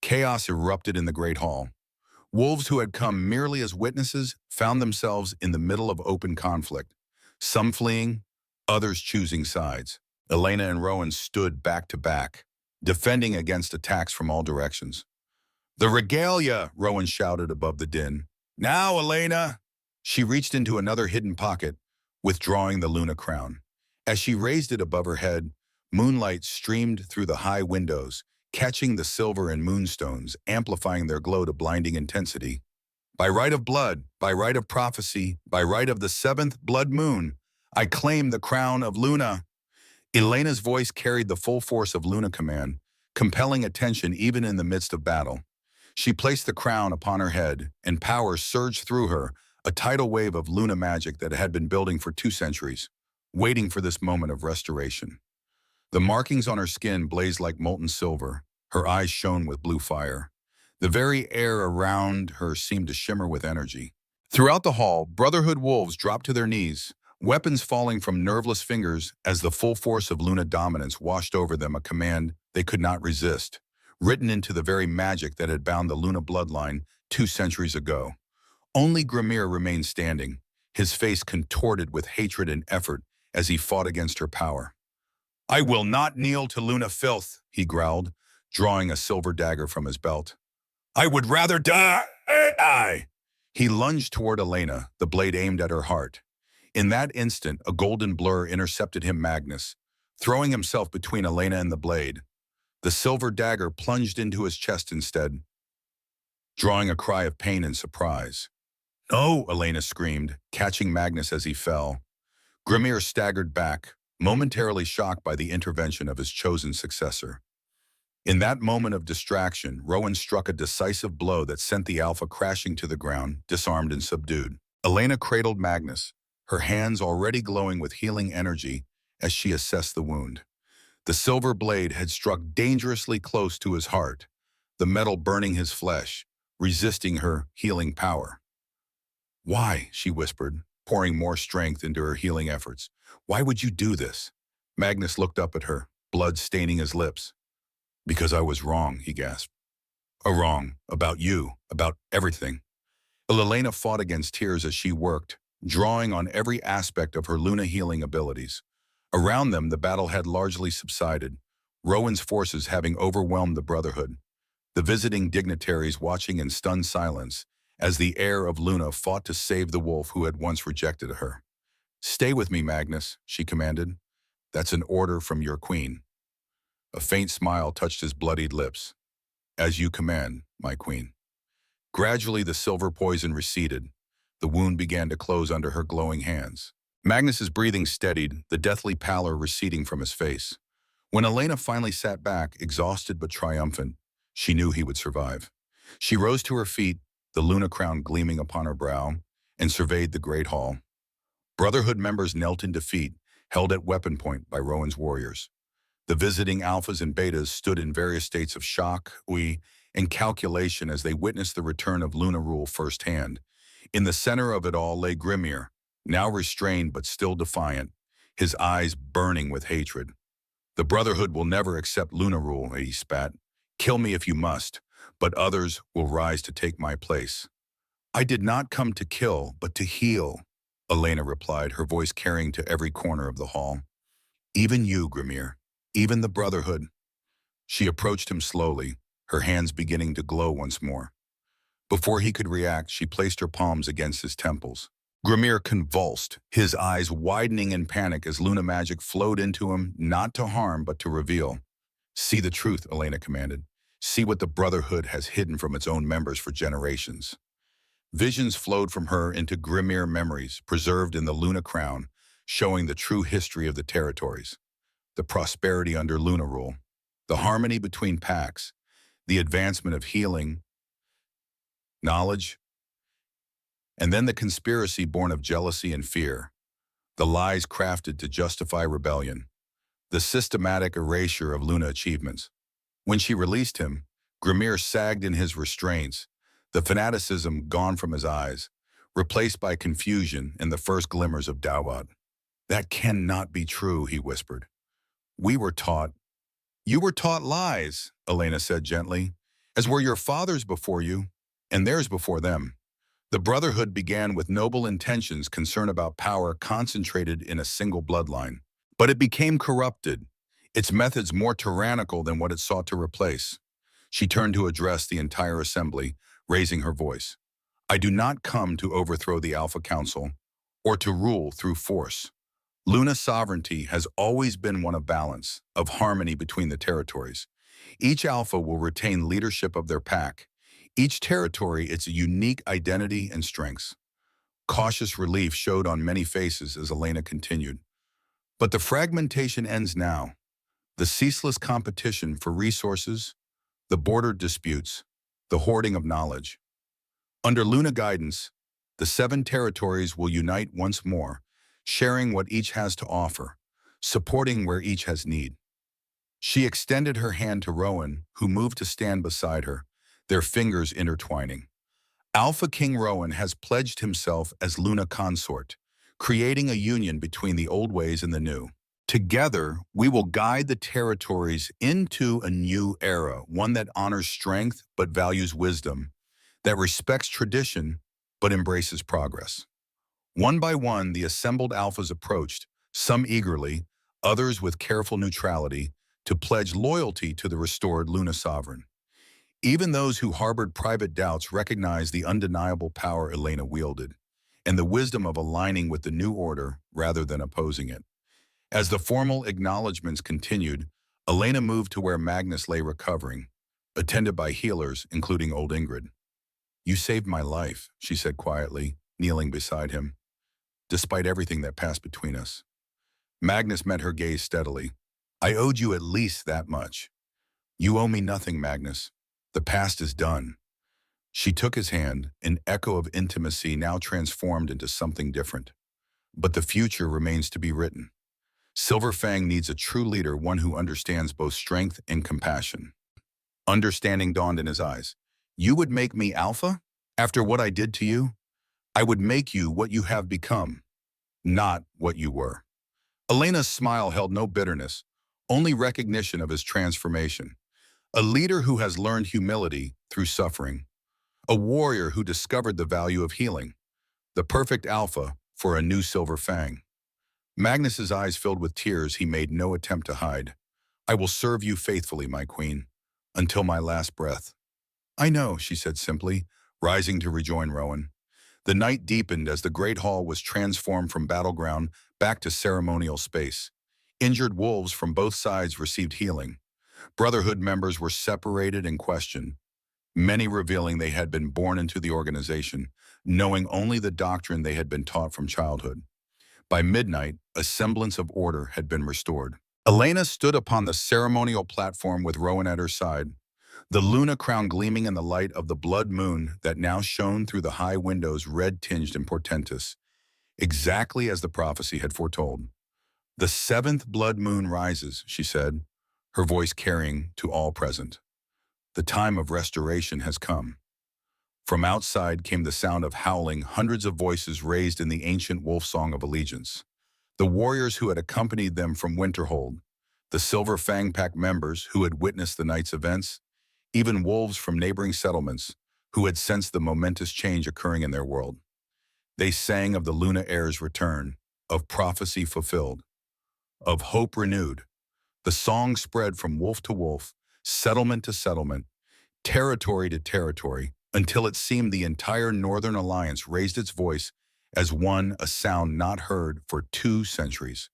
S1: Chaos erupted in the Great Hall. Wolves who had come merely as witnesses found themselves in the middle of open conflict, some fleeing, others choosing sides. Elena and Rowan stood back to back, defending against attacks from all directions. The regalia, Rowan shouted above the din. Now, Elena! She reached into another hidden pocket, withdrawing the Luna crown. As she raised it above her head, moonlight streamed through the high windows, catching the silver and moonstones, amplifying their glow to blinding intensity. By right of blood, by right of prophecy, by right of the seventh blood moon, I claim the crown of Luna. Elena's voice carried the full force of Luna command, compelling attention even in the midst of battle. She placed the crown upon her head, and power surged through her, a tidal wave of Luna magic that had been building for 2 centuries, waiting for this moment of restoration. The markings on her skin blazed like molten silver. Her eyes shone with blue fire. The very air around her seemed to shimmer with energy. Throughout the hall, Brotherhood wolves dropped to their knees, weapons falling from nerveless fingers as the full force of Luna dominance washed over them, a command they could not resist, written into the very magic that had bound the Luna bloodline 2 centuries ago. Only Grimir remained standing, his face contorted with hatred and effort as he fought against her power. I will not kneel to Luna filth, he growled, drawing a silver dagger from his belt. I would rather die. He lunged toward Elena, the blade aimed at her heart. In that instant, a golden blur intercepted him, Magnus, throwing himself between Elena and the blade. The silver dagger plunged into his chest instead, drawing a cry of pain and surprise. No, Elena screamed, catching Magnus as he fell. Grimir staggered back, momentarily shocked by the intervention of his chosen successor. In that moment of distraction, Rowan struck a decisive blow that sent the Alpha crashing to the ground, disarmed and subdued. Elena cradled Magnus, her hands already glowing with healing energy as she assessed the wound. The silver blade had struck dangerously close to his heart, the metal burning his flesh, resisting her healing power. Why, she whispered, pouring more strength into her healing efforts. Why would you do this? Magnus looked up at her, blood staining his lips. Because I was wrong, he gasped. Wrong, about you, about everything. Elena fought against tears as she worked, drawing on every aspect of her Luna healing abilities. Around them, the battle had largely subsided, Rowan's forces having overwhelmed the Brotherhood, the visiting dignitaries watching in stunned silence as the heir of Luna fought to save the wolf who had once rejected her. Stay with me, Magnus, she commanded. That's an order from your queen. A faint smile touched his bloodied lips. As you command, my queen. Gradually, the silver poison receded. The wound began to close under her glowing hands. Magnus's breathing steadied, the deathly pallor receding from his face. When Elena finally sat back, exhausted but triumphant, she knew he would survive. She rose to her feet, the Luna crown gleaming upon her brow, and surveyed the great hall. Brotherhood members knelt in defeat, held at weapon point by Rowan's warriors. The visiting alphas and betas stood in various states of shock, and calculation as they witnessed the return of Luna rule firsthand. In the center of it all lay Grimir, now restrained but still defiant, his eyes burning with hatred. The Brotherhood will never accept Luna rule, he spat. Kill me if you must, but others will rise to take my place. I did not come to kill, but to heal, Elena replied, her voice carrying to every corner of the hall. Even you, Grimir, even the Brotherhood. She approached him slowly, her hands beginning to glow once more. Before he could react, she placed her palms against his temples. Grimir convulsed, his eyes widening in panic as Luna magic flowed into him, not to harm but to reveal. See the truth, Elena commanded. See what the Brotherhood has hidden from its own members for generations. Visions flowed from her into Grimir memories, preserved in the Luna crown, showing the true history of the territories. The prosperity under Luna rule, the harmony between packs, the advancement of healing, knowledge, and then the conspiracy born of jealousy and fear, the lies crafted to justify rebellion, the systematic erasure of Luna achievements. When she released him, Grimir sagged in his restraints, the fanaticism gone from his eyes, replaced by confusion and the first glimmers of doubt. That cannot be true, he whispered. We were taught. You were taught lies, Elena said gently, as were your fathers before you, and theirs before them. The Brotherhood began with noble intentions, concern about power concentrated in a single bloodline. But it became corrupted, its methods more tyrannical than what it sought to replace. She turned to address the entire assembly, raising her voice. I do not come to overthrow the Alpha Council, or to rule through force. Luna sovereignty has always been one of balance, of harmony between the territories. Each Alpha will retain leadership of their pack, each territory its unique identity and strengths. Cautious relief showed on many faces as Elena continued. But the fragmentation ends now. The ceaseless competition for resources, the border disputes, the hoarding of knowledge. Under Luna guidance, the 7 territories will unite once more, sharing what each has to offer, supporting where each has need. She extended her hand to Rowan, who moved to stand beside her, their fingers intertwining. Alpha King Rowan has pledged himself as Luna consort, creating a union between the old ways and the new. Together, we will guide the territories into a new era, one that honors strength but values wisdom, that respects tradition but embraces progress. One by one, the assembled alphas approached, some eagerly, others with careful neutrality, to pledge loyalty to the restored Luna sovereign. Even those who harbored private doubts recognized the undeniable power Elena wielded, and the wisdom of aligning with the new order rather than opposing it. As the formal acknowledgments continued, Elena moved to where Magnus lay recovering, attended by healers, including old Ingrid. You saved my life, she said quietly, kneeling beside him, despite everything that passed between us. Magnus met her gaze steadily. I owed you at least that much. You owe me nothing, Magnus. The past is done. She took his hand, an echo of intimacy now transformed into something different. But the future remains to be written. Silver Fang needs a true leader, one who understands both strength and compassion. Understanding dawned in his eyes. You would make me Alpha? After what I did to you? I would make you what you have become, not what you were. Elena's smile held no bitterness, only recognition of his transformation. A leader who has learned humility through suffering. A warrior who discovered the value of healing. The perfect Alpha for a new Silver Fang. Magnus's eyes filled with tears he made no attempt to hide. I will serve you faithfully, my queen, until my last breath. I know, she said simply, rising to rejoin Rowan. The night deepened as the great hall was transformed from battleground back to ceremonial space. Injured wolves from both sides received healing. Brotherhood members were separated and questioned, many revealing they had been born into the organization, knowing only the doctrine they had been taught from childhood. By midnight, a semblance of order had been restored. Elena stood upon the ceremonial platform with Rowan at her side, the Luna crown gleaming in the light of the blood moon that now shone through the high windows, red-tinged and portentous, exactly as the prophecy had foretold. "The seventh blood moon rises," she said, her voice carrying to all present. "The time of restoration has come." From outside came the sound of howling, hundreds of voices raised in the ancient wolf song of allegiance. The warriors who had accompanied them from Winterhold, the Silver Fang Pack members who had witnessed the night's events, even wolves from neighboring settlements who had sensed the momentous change occurring in their world. They sang of the Luna heir's return, of prophecy fulfilled, of hope renewed. The song spread from wolf to wolf, settlement to settlement, territory to territory, until it seemed the entire Northern Alliance raised its voice as one, a sound not heard for 2 centuries.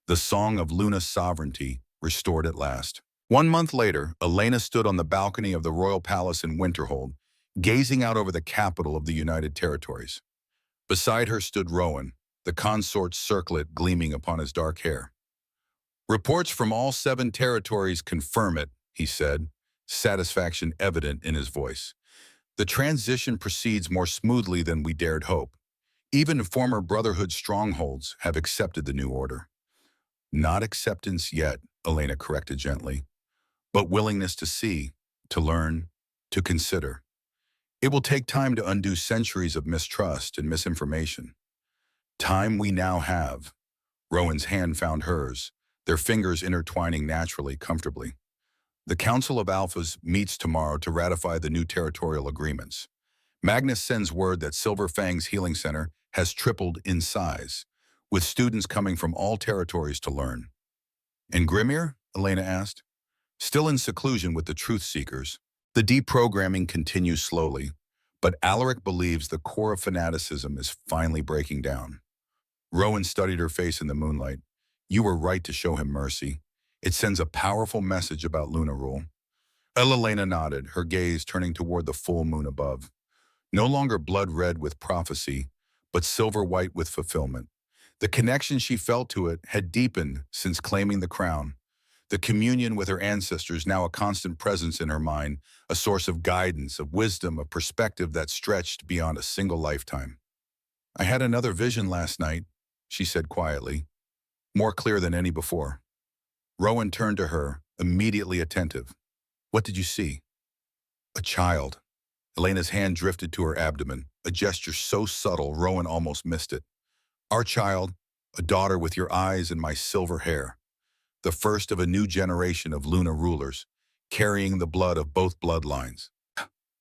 S1: The song of Luna's sovereignty restored at last. 1 month later, Elena stood on the balcony of the royal palace in Winterhold, gazing out over the capital of the United Territories. Beside her stood Rowan, the consort's circlet gleaming upon his dark hair. "Reports from all 7 territories confirm it," he said, satisfaction evident in his voice. "The transition proceeds more smoothly than we dared hope. Even former Brotherhood strongholds have accepted the new order." "Not acceptance yet," Elena corrected gently, "but willingness to see, to learn, to consider. It will take time to undo centuries of mistrust and misinformation. Time we now have." Rowan's hand found hers, their fingers intertwining naturally, comfortably. "The Council of Alphas meets tomorrow to ratify the new territorial agreements. Magnus sends word that Silver Fang's healing center has tripled in size, with students coming from all territories to learn." "And Grimir?" Elena asked. "Still in seclusion with the Truth Seekers. The deprogramming continues slowly, but Alaric believes the core of fanaticism is finally breaking down." Rowan studied her face in the moonlight. "You were right to show him mercy. It sends a powerful message about Luna rule." Elena nodded, her gaze turning toward the full moon above. No longer blood-red with prophecy, but silver-white with fulfillment. The connection she felt to it had deepened since claiming the crown. The communion with her ancestors now a constant presence in her mind, a source of guidance, of wisdom, of perspective that stretched beyond a single lifetime. "I had another vision last night," she said quietly, "more clear than any before." Rowan turned to her, immediately attentive. "What did you see?" "A child." Elena's hand drifted to her abdomen, a gesture so subtle Rowan almost missed it. "Our child, a daughter with your eyes and my silver hair. The first of a new generation of Luna rulers, carrying the blood of both bloodlines."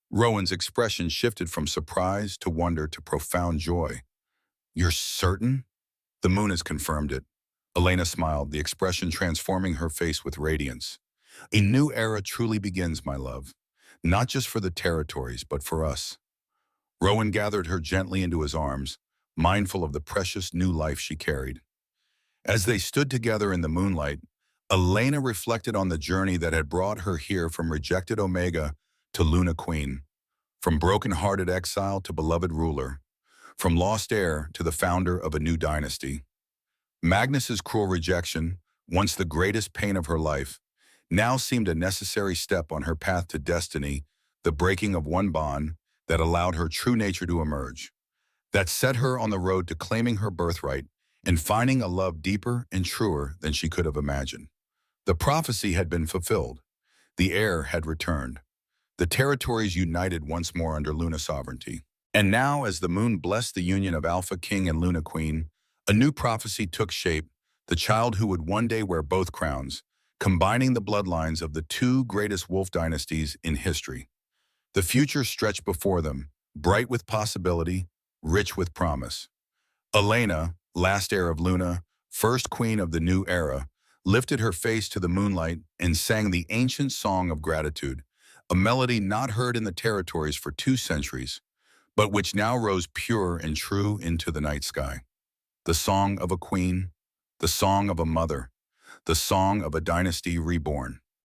S1: Rowan's expression shifted from surprise to wonder to profound joy. "You're certain?" "The moon has confirmed it." Elena smiled, the expression transforming her face with radiance. "A new era truly begins, my love. Not just for the territories, but for us." Rowan gathered her gently into his arms, mindful of the precious new life she carried. As they stood together in the moonlight, Elena reflected on the journey that had brought her here from rejected Omega to Luna Queen, from broken-hearted exile to beloved ruler, from lost heir to the founder of a new dynasty. Magnus's cruel rejection, once the greatest pain of her life, now seemed a necessary step on her path to destiny, the breaking of one bond that allowed her true nature to emerge, that set her on the road to claiming her birthright and finding a love deeper and truer than she could have imagined. The prophecy had been fulfilled. The heir had returned. The territories united once more under Luna sovereignty. And now, as the moon blessed the union of Alpha King and Luna Queen, a new prophecy took shape, the child who would one day wear both crowns, combining the bloodlines of the 2 greatest wolf dynasties in history. The future stretched before them, bright with possibility, rich with promise. Elena, last heir of Luna, first queen of the new era, lifted her face to the moonlight and sang the ancient song of gratitude, a melody not heard in the territories for 2 centuries, but which now rose pure and true into the night sky. The song of a queen, the song of a mother, the song of a dynasty reborn.